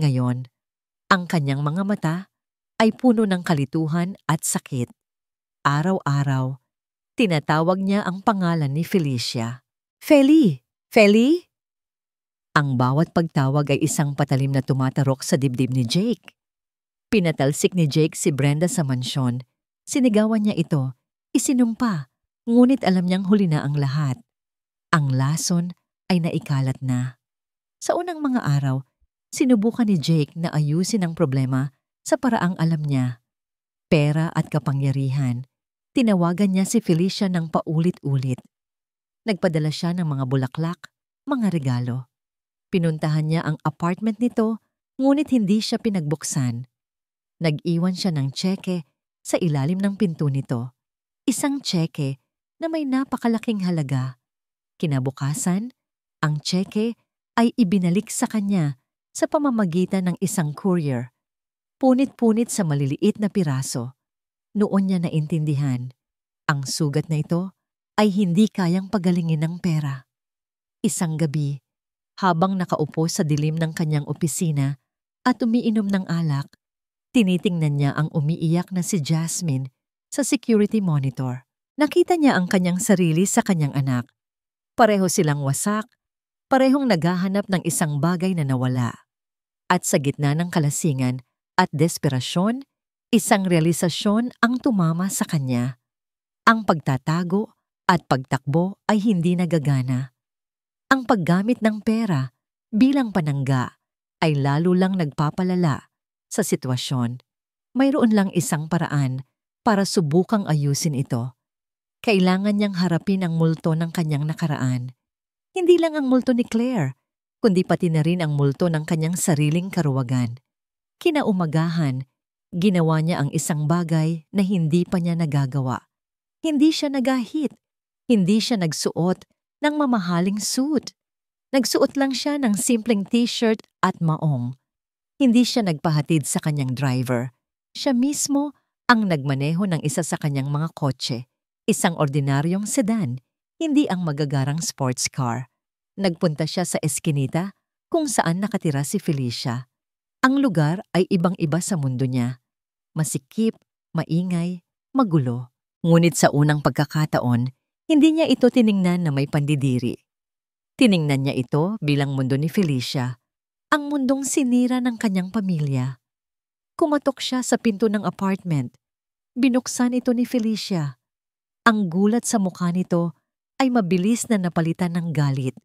Ngayon, ang kanyang mga mata ay puno ng kalituhan at sakit. Araw-araw, tinatawag niya ang pangalan ni Felicia. Feli! Feli! Ang bawat pagtawag ay isang patalim na tumatarok sa dibdib ni Jake. Pinatalsik ni Jake si Brenda sa mansyon. Sinigawan niya ito, isinumpa, ngunit alam niyang huli na ang lahat. Ang lason ay naikalat na. Sa unang mga araw, sinubukan ni Jake na ayusin ang problema sa paraang alam niya. Pera at kapangyarihan. Tinawagan niya si Felicia ng paulit-ulit. Nagpadala siya ng mga bulaklak, mga regalo. Pinuntahan niya ang apartment nito, ngunit hindi siya pinagbuksan. Nag-iwan siya ng tseke sa ilalim ng pinto nito. Isang tseke na may napakalaking halaga. Kinabukasan, ang tseke ay ibinalik sa kanya sa pamamagitan ng isang courier. Punit-punit sa maliliit na piraso. Noon niya naintindihan, ang sugat na ito ay hindi kayang pagalingin ng pera. Isang gabi, habang nakaupo sa dilim ng kanyang opisina at umiinom ng alak, tinitingnan niya ang umiiyak na si Jasmine sa security monitor. Nakita niya ang kanyang sarili sa kanyang anak. Pareho silang wasak, parehong naghahanap ng isang bagay na nawala. At sa gitna ng kalasingan at desperasyon, isang realisasyon ang tumama sa kanya. Ang pagtatago at pagtakbo ay hindi nagagana. Ang paggamit ng pera bilang panangga ay lalo lang nagpapalala sa sitwasyon. Mayroon lang isang paraan para subukang ayusin ito. Kailangan niyang harapin ang multo ng kanyang nakaraan. Hindi lang ang multo ni Claire, kundi pati na rin ang multo ng kanyang sariling karuwagan. Kinaumagahan, ginawa niya ang isang bagay na hindi pa niya nagagawa. Hindi siya nagahit. Hindi siya nagsuot ng mamahaling suit. Nagsuot lang siya ng simpleng t-shirt at maong. Hindi siya nagpahatid sa kanyang driver. Siya mismo ang nagmaneho ng isa sa kanyang mga kotse. Isang ordinaryong sedan, hindi ang magagarang sports car. Nagpunta siya sa eskinita kung saan nakatira si Felicia. Ang lugar ay ibang-iba sa mundo niya. Masikip, maingay, magulo. Ngunit sa unang pagkakataon, hindi niya ito tiningnan na may pandidiri. Tiningnan niya ito bilang mundo ni Felicia, ang mundong sinira ng kanyang pamilya. Kumatok siya sa pinto ng apartment. Binuksan ito ni Felicia. Ang gulat sa mukha nito ay mabilis na napalitan ng galit.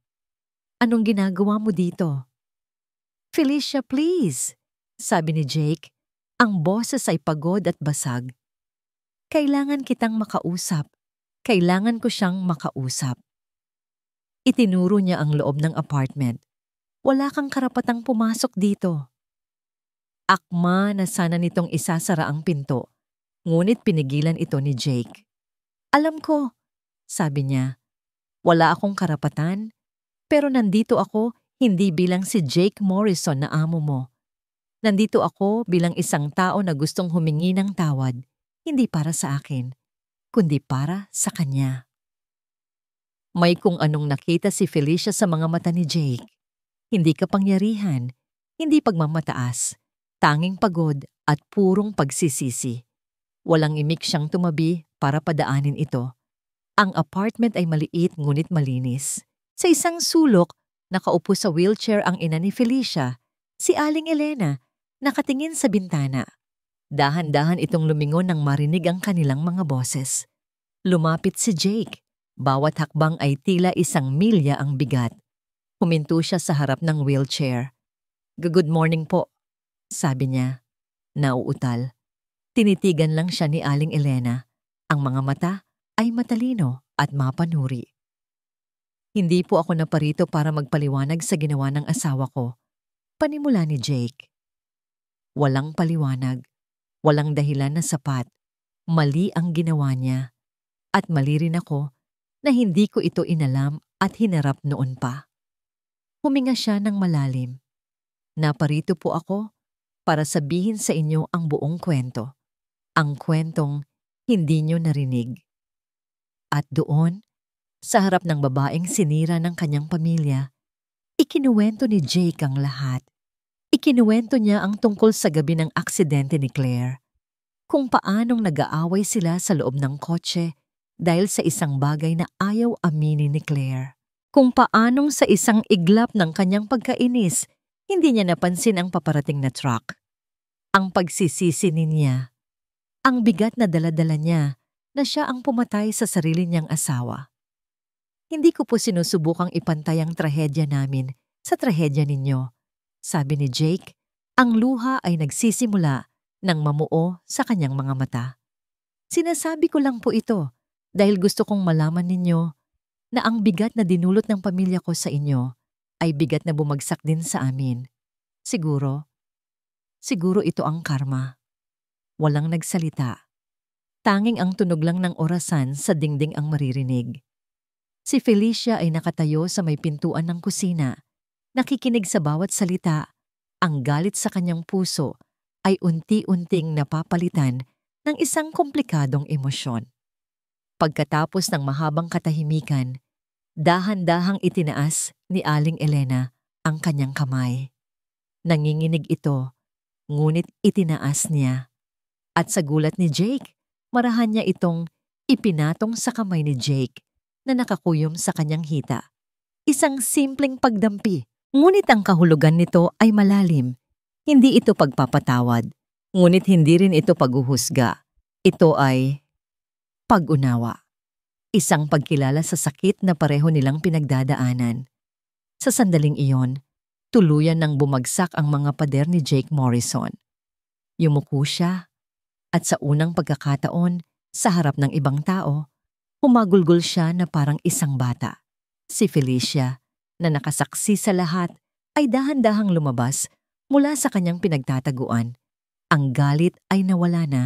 Anong ginagawa mo dito? Felicia, please, sabi ni Jake. Ang boses ay pagod at basag. Kailangan kitang makausap. Kailangan ko siyang makausap. Itinuro niya ang loob ng apartment. Wala kang karapatang pumasok dito. Akma na sana nitong isasara ang pinto, ngunit pinigilan ito ni Jake. Alam ko, sabi niya, wala akong karapatan, pero nandito ako hindi bilang si Jake Morrison na amo mo. Nandito ako bilang isang tao na gustong humingi ng tawad, hindi para sa akin, kundi para sa kanya. May kung anong nakita si Felicia sa mga mata ni Jake. Hindi kapangyarihan, hindi pagmamataas, tanging pagod at purong pagsisisi. Walang imik siyang tumabi para padaanin ito. Ang apartment ay maliit ngunit malinis. Sa isang sulok, nakaupo sa wheelchair ang ina ni Felicia, si Aling Elena, nakatingin sa bintana. Dahan-dahan itong lumingon nang marinig ang kanilang mga boses. Lumapit si Jake. Bawat hakbang ay tila 1 milya ang bigat. Huminto siya sa harap ng wheelchair. Good morning po, sabi niya. Nauutal. Tinitigan lang siya ni Aling Elena. Ang mga mata ay matalino at mapanuri. Hindi po ako naparito para magpaliwanag sa ginawa ng asawa ko. Panimula ni Jake. Walang paliwanag. Walang dahilan na sapat. Mali ang ginawa niya. At mali rin ako na hindi ko ito inalam at hinarap noon pa. Huminga siya ng malalim. Naparito po ako para sabihin sa inyo ang buong kwento. Ang kwentong hindi nyo narinig. At doon, sa harap ng babaeng sinira ng kanyang pamilya, ikinuwento ni Jake ang lahat. Ikinuwento niya ang tungkol sa gabi ng aksidente ni Claire. Kung paanong nag-aaway sila sa loob ng kotse dahil sa isang bagay na ayaw aminin ni Claire. Kung paanong sa isang iglap ng kanyang pagkainis, hindi niya napansin ang paparating na truck. Ang pagsisisi niya, ang bigat na daladala niya na siya ang pumatay sa sarili niyang asawa. Hindi ko po sinusubukang ipantay ang trahedya namin sa trahedya ninyo. Sabi ni Jake, ang luha ay nagsisimula ng mamuo sa kanyang mga mata. Sinasabi ko lang po ito dahil gusto kong malaman ninyo na ang bigat na dinulot ng pamilya ko sa inyo ay bigat na bumagsak din sa amin. Siguro ito ang karma. Walang nagsalita. Tanging ang tunog lang ng orasan sa dingding ang maririnig. Si Felicia ay nakatayo sa may pintuan ng kusina. Nakikinig sa bawat salita. Ang galit sa kanyang puso ay unti-unting napapalitan ng isang komplikadong emosyon. Pagkatapos ng mahabang katahimikan, dahan-dahang itinaas ni Aling Elena ang kanyang kamay. Nanginginig ito, ngunit itinaas niya. At sa gulat ni Jake, marahan niya itong ipinatong sa kamay ni Jake na nakakuyom sa kanyang hita. Isang simpleng pagdampi, ngunit ang kahulugan nito ay malalim. Hindi ito pagpapatawad, ngunit hindi rin ito paghuhusga. Ito ay pag-unawa. Isang pagkilala sa sakit na pareho nilang pinagdadaanan. Sa sandaling iyon, tuluyan nang bumagsak ang mga pader ni Jake Morrison. Yumuko siya, at sa unang pagkakataon, sa harap ng ibang tao, humagulgol siya na parang isang bata. Si Felicia, na nakasaksi sa lahat, ay dahan-dahang lumabas mula sa kanyang pinagtataguan. Ang galit ay nawala na.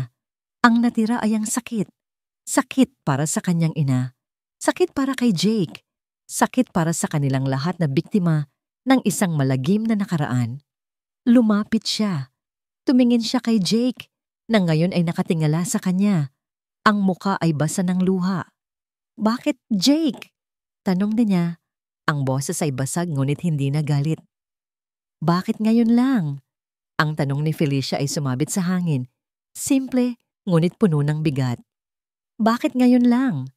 Ang natira ay ang sakit. Sakit para sa kanyang ina. Sakit para kay Jake. Sakit para sa kanilang lahat na biktima ng isang malagim na nakaraan. Lumapit siya. Tumingin siya kay Jake, na ngayon ay nakatingala sa kanya. Ang muka ay basa ng luha. Bakit, Jake? Tanong niya. Ang boses ay basag ngunit hindi na galit. Bakit ngayon lang? Ang tanong ni Felicia ay sumabit sa hangin. Simple, ngunit puno ng bigat. Bakit ngayon lang?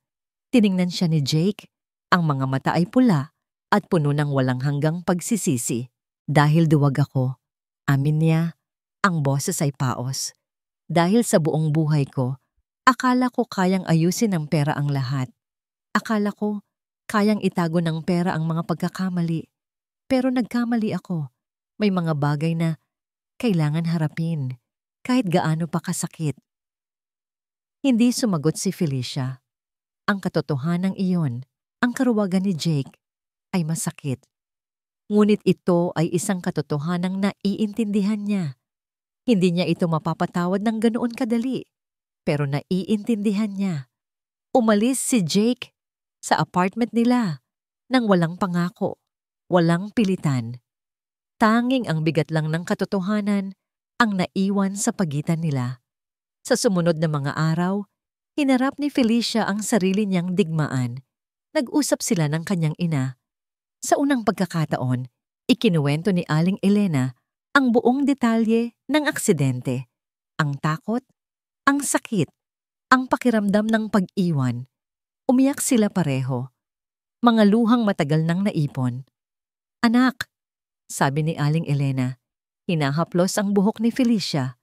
Tiningnan siya ni Jake. Ang mga mata ay pula at puno ng walang hanggang pagsisisi. Dahil duwag ako, amin niya, ang boses ay paos. Dahil sa buong buhay ko, akala ko kayang ayusin ng pera ang lahat. Akala ko kayang itago ng pera ang mga pagkakamali. Pero nagkamali ako. May mga bagay na kailangan harapin, kahit gaano pa kasakit. Hindi sumagot si Felicia. Ang katotohanan iyon, ang karuwagan ni Jake, ay masakit. Ngunit ito ay isang katotohanang naiintindihan niya. Hindi niya ito mapapatawad ng ganoon kadali, pero naiintindihan niya. Umalis si Jake sa apartment nila nang walang pangako, walang pilitan. Tanging ang bigat lang ng katotohanan ang naiwan sa pagitan nila. Sa sumunod na mga araw, hinarap ni Felicia ang sarili niyang digmaan. Nag-usap sila ng kanyang ina. Sa unang pagkakataon, ikinuwento ni Aling Elena ang buong detalye ng aksidente. Ang takot, ang sakit, ang pakiramdam ng pag-iwan. Umiyak sila pareho. Mga luhang matagal nang naipon. Anak, sabi ni Aling Elena, hinahaplos ang buhok ni Felicia.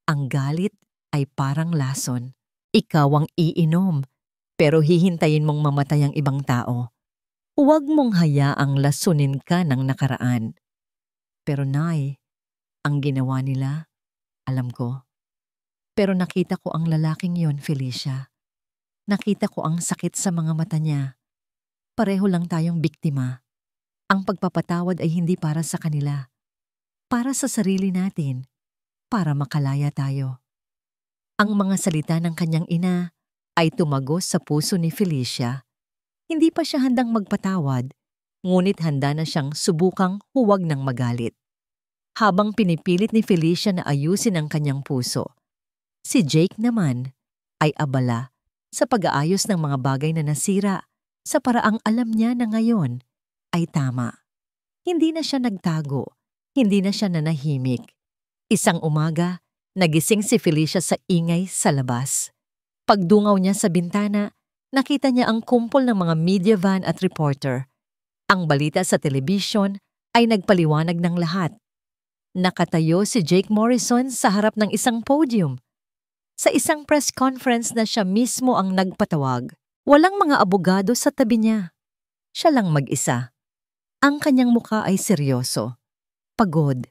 Ang galit ay parang lason. Ikaw ang iinom, pero hihintayin mong mamatay ang ibang tao. Huwag mong hayaang lasunin ka ng nakaraan. Pero Nay, ang ginawa nila, alam ko. Pero nakita ko ang lalaking yon, Felicia. Nakita ko ang sakit sa mga mata niya. Pareho lang tayong biktima. Ang pagpapatawad ay hindi para sa kanila. Para sa sarili natin. Para makalaya tayo. Ang mga salita ng kanyang ina ay tumagos sa puso ni Felicia. Hindi pa siya handang magpatawad, ngunit handa na siyang subukang huwag ng magalit. Habang pinipilit ni Felicia na ayusin ang kanyang puso, si Jake naman ay abala sa pag-aayos ng mga bagay na nasira sa paraang alam niya na ngayon ay tama. Hindi na siya nagtago, hindi na siya nanahimik. Isang umaga, Nagising si Felicia sa ingay sa labas. Pagdungaw niya sa bintana, nakita niya ang kumpol ng mga media van at reporter. Ang balita sa telebisyon ay nagpaliwanag ng lahat. Nakatayo si Jake Morrison sa harap ng isang podium. Sa isang press conference na siya mismo ang nagpatawag. Walang mga abogado sa tabi niya. Siya lang mag-isa. Ang kanyang muka ay seryoso. Pagod.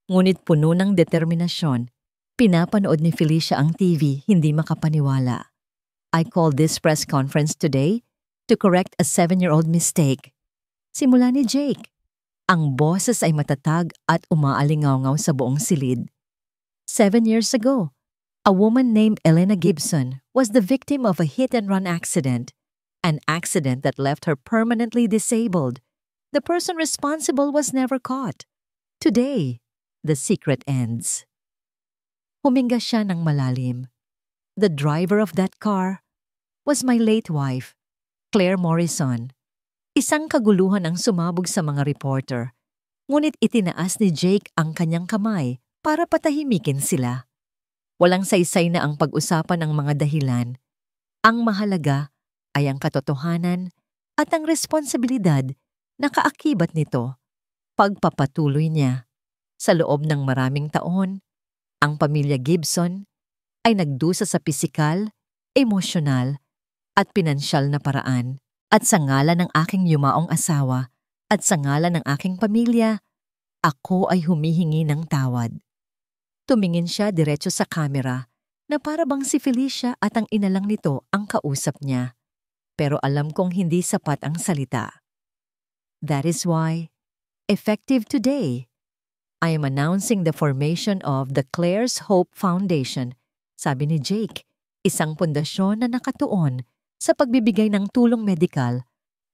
Ngunit puno ng determinasyon. Pinapanood ni Felicia ang TV, hindi makapaniwala. I called this press conference today to correct a 7-year-old mistake. Simula ni Jake. Ang boses ay matatag at umaalingaw sa buong silid. 7 years ago, a woman named Elena Gibson was the victim of a hit-and-run accident, an accident that left her permanently disabled. The person responsible was never caught. Today, the secret ends. Huminga siya ng malalim. The driver of that car was my late wife, Claire Morrison. Isang kaguluhan ang sumabog sa mga reporter, ngunit itinaas ni Jake ang kanyang kamay para patahimikin sila. Walang saysay na ang pag-usapan ng mga dahilan. Ang mahalaga ay ang katotohanan at ang responsibilidad na kaakibat nito. Pagpapatuloy niya. Sa loob ng maraming taon, ang pamilya Gibson ay nagdusa sa pisikal, emosyonal at pinansyal na paraan. At sa ngalan ng aking yumaong asawa at sa ngalan ng aking pamilya, ako ay humihingi ng tawad. Tumingin siya diretso sa kamera na para bang si Felicia at ang inalang nito ang kausap niya. Pero alam kong hindi sapat ang salita. That is why, effective today, I am announcing the formation of the Claire's Hope Foundation, sabi ni Jake, isang pundasyon na nakatuon sa pagbibigay ng tulong medikal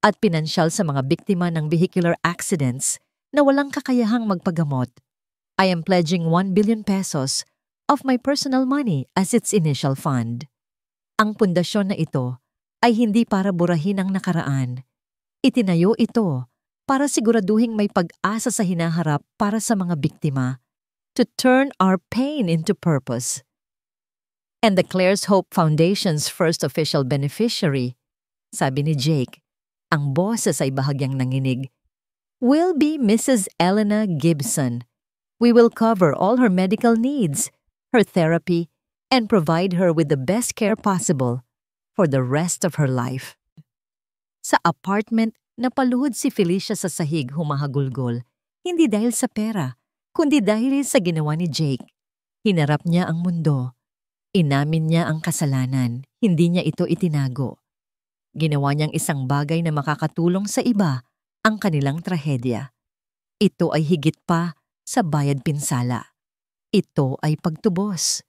at pinansyal sa mga biktima ng vehicular accidents na walang kakayahang magpagamot. I am pledging 1 billion pesos of my personal money as its initial fund. Ang pundasyon na ito ay hindi para burahin ang nakaraan. Itinayo ito para siguraduhing may pag-asa sa hinaharap para sa mga biktima, to turn our pain into purpose. And the Claire's Hope Foundation's first official beneficiary, sabi ni Jake, ang boses ay bahagyang nanginig, will be Mrs. Elena Gibson. We will cover all her medical needs, her therapy, and provide her with the best care possible for the rest of her life. Sa apartment, napaluhod si Felicia sa sahig humahagulgol, hindi dahil sa pera, kundi dahil sa ginawa ni Jake. Hinarap niya ang mundo. Inamin niya ang kasalanan, hindi niya ito itinago. Ginawa niyang isang bagay na makakatulong sa iba, ang kanilang trahedya. Ito ay higit pa sa bayad pinsala. Ito ay pagtubos.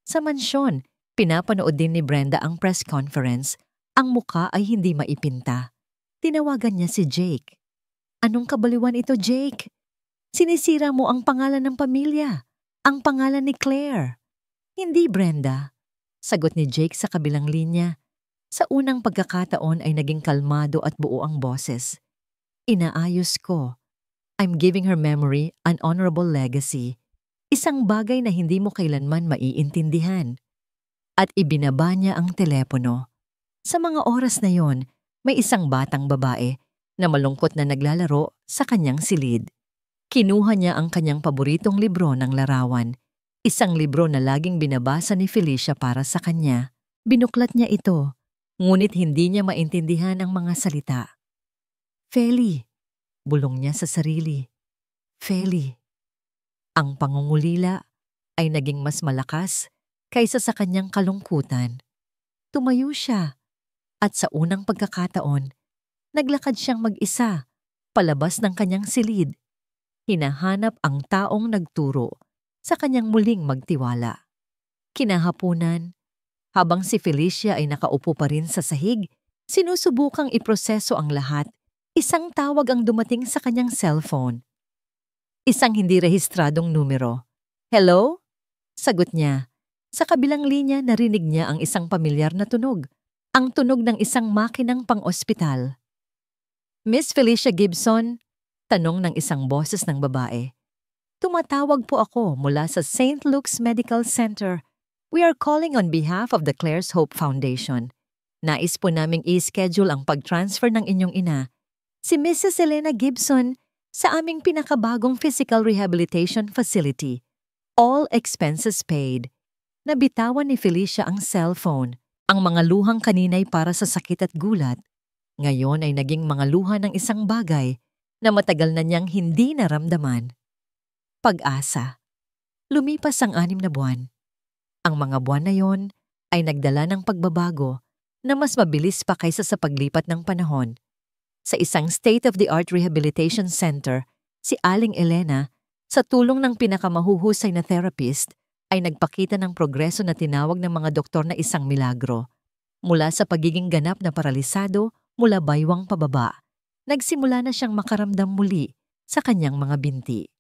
Sa mansyon, pinapanood din ni Brenda ang press conference. Ang muka ay hindi maipinta. Tinawagan niya si Jake. Anong kabaliwan ito, Jake? Sinisira mo ang pangalan ng pamilya, ang pangalan ni Claire. Hindi, Brenda. Sagot ni Jake sa kabilang linya. Sa unang pagkakataon ay naging kalmado at buo ang boses. Inaayos ko. I'm giving her memory an honorable legacy. Isang bagay na hindi mo kailanman maiintindihan. At ibinaba niya ang telepono. Sa mga oras na yon, may isang batang babae na malungkot na naglalaro sa kanyang silid. Kinuha niya ang kanyang paboritong libro ng larawan. Isang libro na laging binabasa ni Felicia para sa kanya. Binuklat niya ito, ngunit hindi niya maintindihan ang mga salita. Feli, bulong niya sa sarili. Feli. Ang pangungulila ay naging mas malakas kaysa sa kanyang kalungkutan. Tumayo siya, at sa unang pagkakataon, naglakad siyang mag-isa, palabas ng kanyang silid. Hinahanap ang taong nagturo sa kanyang muling magtiwala. Kinahapunan, habang si Felicia ay nakaupo pa rin sa sahig, sinusubukang iproseso ang lahat, isang tawag ang dumating sa kanyang cellphone. Isang hindi rehistradong numero. Hello? Sagot niya. Sa kabilang linya narinig niya ang isang pamilyar na tunog, ang tunog ng isang makinang pang-ospital. Miss Felicia Gibson? Tanong ng isang boses ng babae. Tumatawag po ako mula sa St. Luke's Medical Center. We are calling on behalf of the Claire's Hope Foundation. Nais po naming i-schedule ang pag-transfer ng inyong ina, si Mrs. Elena Gibson, sa aming pinakabagong physical rehabilitation facility. All expenses paid. Nabitawan ni Felicia ang cellphone. Ang mga luhang kanina'y para sa sakit at gulat. Ngayon ay naging mga luha ng isang bagay na matagal na niyang hindi naramdaman. Pag-asa. Lumipas ang 6 na buwan. Ang mga buwan na yon ay nagdala ng pagbabago na mas mabilis pa kaysa sa paglipat ng panahon. Sa isang state-of-the-art rehabilitation center, si Aling Elena, sa tulong ng pinakamahuhusay na therapist, ay nagpakita ng progreso na tinawag ng mga doktor na isang milagro. Mula sa pagiging ganap na paralisado mula baywang pababa, nagsimula na siyang makaramdam muli sa kanyang mga binti.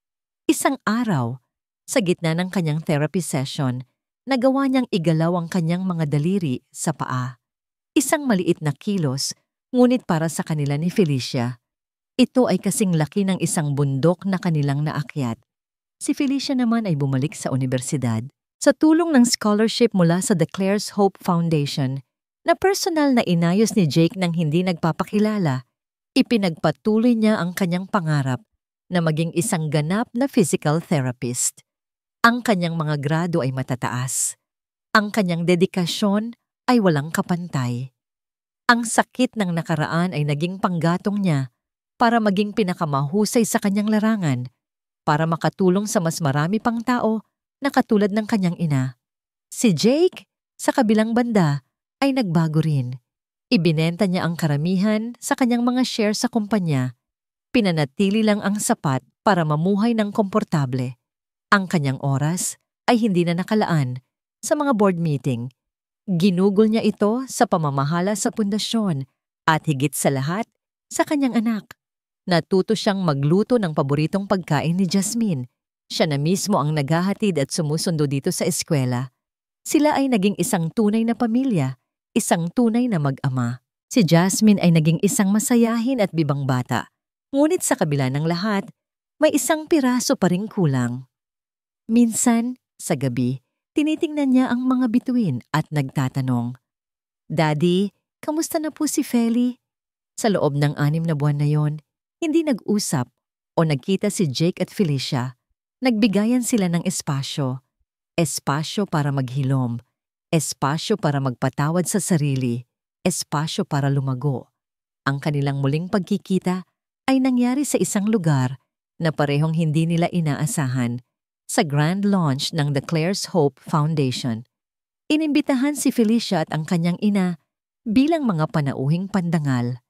Isang araw, sa gitna ng kanyang therapy session, nagawa niyang igalaw ang kanyang mga daliri sa paa. Isang maliit na kilos, ngunit para sa kanila ni Felicia, ito ay kasing laki ng isang bundok na kanilang naakyat. Si Felicia naman ay bumalik sa universidad. Sa tulong ng scholarship mula sa The Claire's Hope Foundation, na personal na inayos ni Jake nang hindi nagpapakilala, ipinagpatuloy niya ang kanyang pangarap na maging isang ganap na physical therapist. Ang kanyang mga grado ay matataas. Ang kanyang dedikasyon ay walang kapantay. Ang sakit ng nakaraan ay naging panggatong niya para maging pinakamahusay sa kanyang larangan, para makatulong sa mas marami pang tao na katulad ng kanyang ina. Si Jake, sa kabilang banda, ay nagbago rin. Ibinenta niya ang karamihan sa kanyang mga share sa kumpanya. Pinanatili lang ang sapat para mamuhay ng komportable. Ang kanyang oras ay hindi na nakalaan sa mga board meeting. Ginugol niya ito sa pamamahala sa pundasyon at higit sa lahat sa kanyang anak. Natuto siyang magluto ng paboritong pagkain ni Jasmine. Siya na mismo ang naghahatid at sumusundo dito sa eskwela. Sila ay naging isang tunay na pamilya, isang tunay na mag-ama. Si Jasmine ay naging isang masayahin at bibang bata. Ngunit sa kabila ng lahat, may isang piraso pa ring kulang. Minsan, sa gabi, tinitingnan niya ang mga bituin at nagtatanong, "Daddy, kamusta na po si Feli?" Sa loob ng 6 na buwan na yon, hindi nag-usap o nagkita si Jake at Felicia. Nagbigayan sila ng espasyo. Espasyo para maghilom, espasyo para magpatawad sa sarili, espasyo para lumago. Ang kanilang muling pagkikita ay nangyari sa isang lugar na parehong hindi nila inaasahan, sa grand launch ng The Claire's Hope Foundation. Inimbitahan si Felicia at ang kanyang ina bilang mga panauhing pandangal.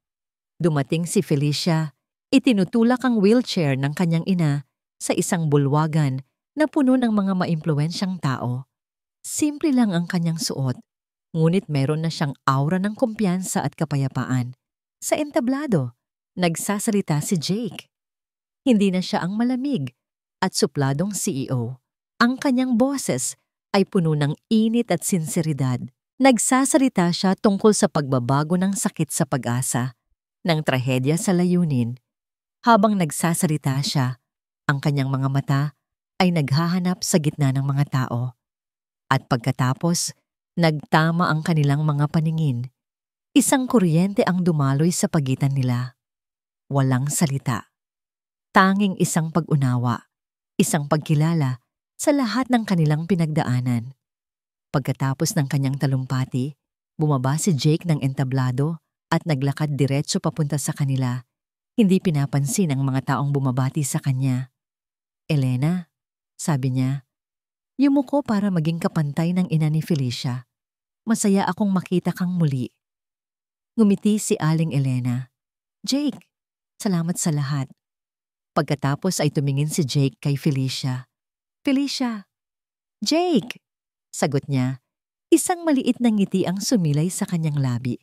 Dumating si Felicia, itinutulak ang wheelchair ng kanyang ina sa isang bulwagan na puno ng mga maimpluwensyang tao. Simple lang ang kanyang suot, ngunit meron na siyang aura ng kumpiyansa at kapayapaan. Sa entablado, nagsasalita si Jake. Hindi na siya ang malamig at supladong CEO. Ang kanyang boses ay puno ng init at sinseridad. Nagsasalita siya tungkol sa pagbabago ng sakit sa pag-asa, ng trahedya sa layunin. Habang nagsasalita siya, ang kanyang mga mata ay naghahanap sa gitna ng mga tao. At pagkatapos, nagtama ang kanilang mga paningin. Isang kuryente ang dumaloy sa pagitan nila. Walang salita. Tanging isang pag-unawa, isang pagkilala sa lahat ng kanilang pinagdaanan. Pagkatapos ng kanyang talumpati, bumaba si Jake ng entablado at naglakad diretso papunta sa kanila. Hindi pinapansin ang mga taong bumabati sa kanya. "Elena," sabi niya, "yumuko para maging kapantay ng ina ni Felicia. Masaya akong makita kang muli." Ngumiti si Aling Elena. "Jake, salamat sa lahat." Pagkatapos ay tumingin si Jake kay Felicia. "Felicia." "Jake!" sagot niya. Isang maliit na ngiti ang sumilay sa kanyang labi.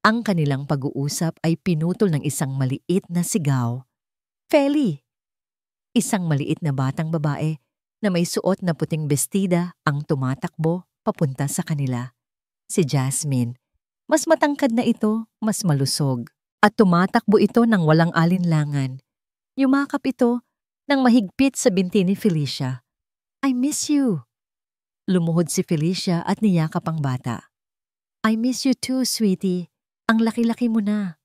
Ang kanilang pag-uusap ay pinutol ng isang maliit na sigaw. "Feli!" Isang maliit na batang babae na may suot na puting bestida ang tumatakbo papunta sa kanila. Si Jasmine. Mas matangkad na ito, mas malusog. At tumatakbo ito ng walang alinlangan. Yumakap ito, nang mahigpit sa binti ni Felicia. I miss you. Lumuhod si Felicia at niyakap ang bata. I miss you too, sweetie. Ang laki-laki mo na.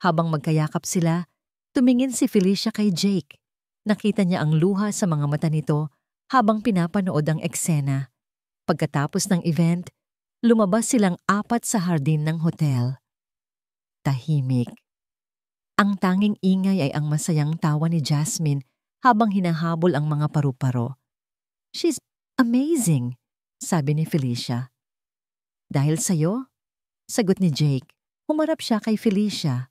Habang magkayakap sila, tumingin si Felicia kay Jake. Nakita niya ang luha sa mga mata nito habang pinapanood ang eksena. Pagkatapos ng event, lumabas silang apat sa hardin ng hotel. Tahimik. Ang tanging ingay ay ang masayang tawa ni Jasmine habang hinahabol ang mga paru-paro. She's amazing, sabi ni Felicia. Dahil sa'yo? Sagot ni Jake. Humarap siya kay Felicia.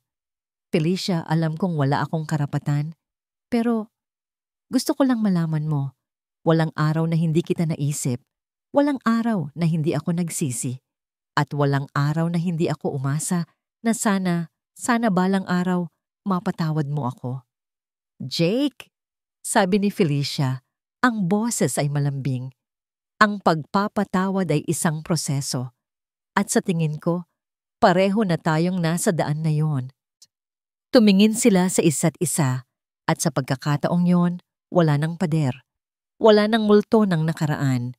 Felicia, alam kong wala akong karapatan, pero gusto ko lang malaman mo, walang araw na hindi kita naisip, walang araw na hindi ako nagsisi, at walang araw na hindi ako umasa na sana balang araw mapatawad mo ako. Jake, sabi ni Felicia, ang boses ay malambing. Ang pagpapatawad ay isang proseso. At sa tingin ko, pareho na tayong nasa daan na yon. Tumingin sila sa isa't isa at sa pagkakataong yon, wala nang pader. Wala nang multo ng nakaraan.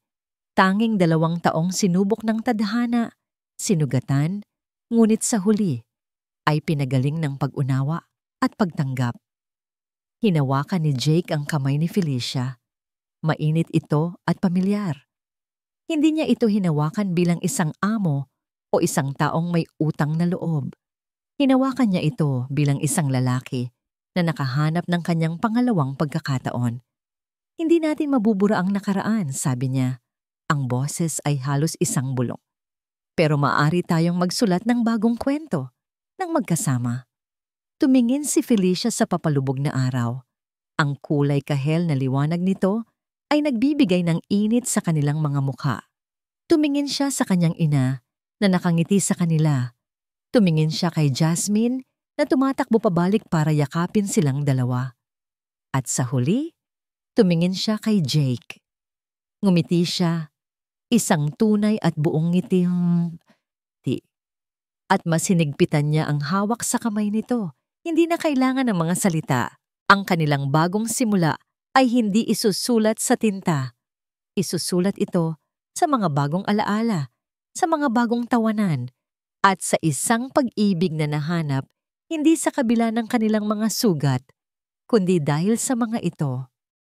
Tanging 2 taong sinubok ng tadhana, sinugatan, ngunit sa huli ay pinagaling ng pag-unawa at pagtanggap. Hinawakan ni Jake ang kamay ni Felicia. Mainit ito at pamilyar. Hindi niya ito hinawakan bilang isang amo o isang taong may utang na loob. Hinawakan niya ito bilang isang lalaki na nakahanap ng kanyang pangalawang pagkakataon. Hindi natin mabubura ang nakaraan, sabi niya. Ang boses ay halos isang bulok. Pero maaari tayong magsulat ng bagong kwento nang magkasama. Tumingin si Felicia sa papalubog na araw. Ang kulay kahel na liwanag nito ay nagbibigay ng init sa kanilang mga mukha. Tumingin siya sa kanyang ina na nakangiti sa kanila. Tumingin siya kay Jasmine na tumatakbo pabalik para yakapin silang dalawa. At sa huli, tumingin siya kay Jake. Ngumiti siya, isang tunay at buong ngiti. At mas hinigpitan niya ang hawak sa kamay nito. Hindi na kailangan ng mga salita. Ang kanilang bagong simula ay hindi isusulat sa tinta. Isusulat ito sa mga bagong alaala, sa mga bagong tawanan, at sa isang pag-ibig na nahanap hindi sa kabila ng kanilang mga sugat, kundi dahil sa mga ito.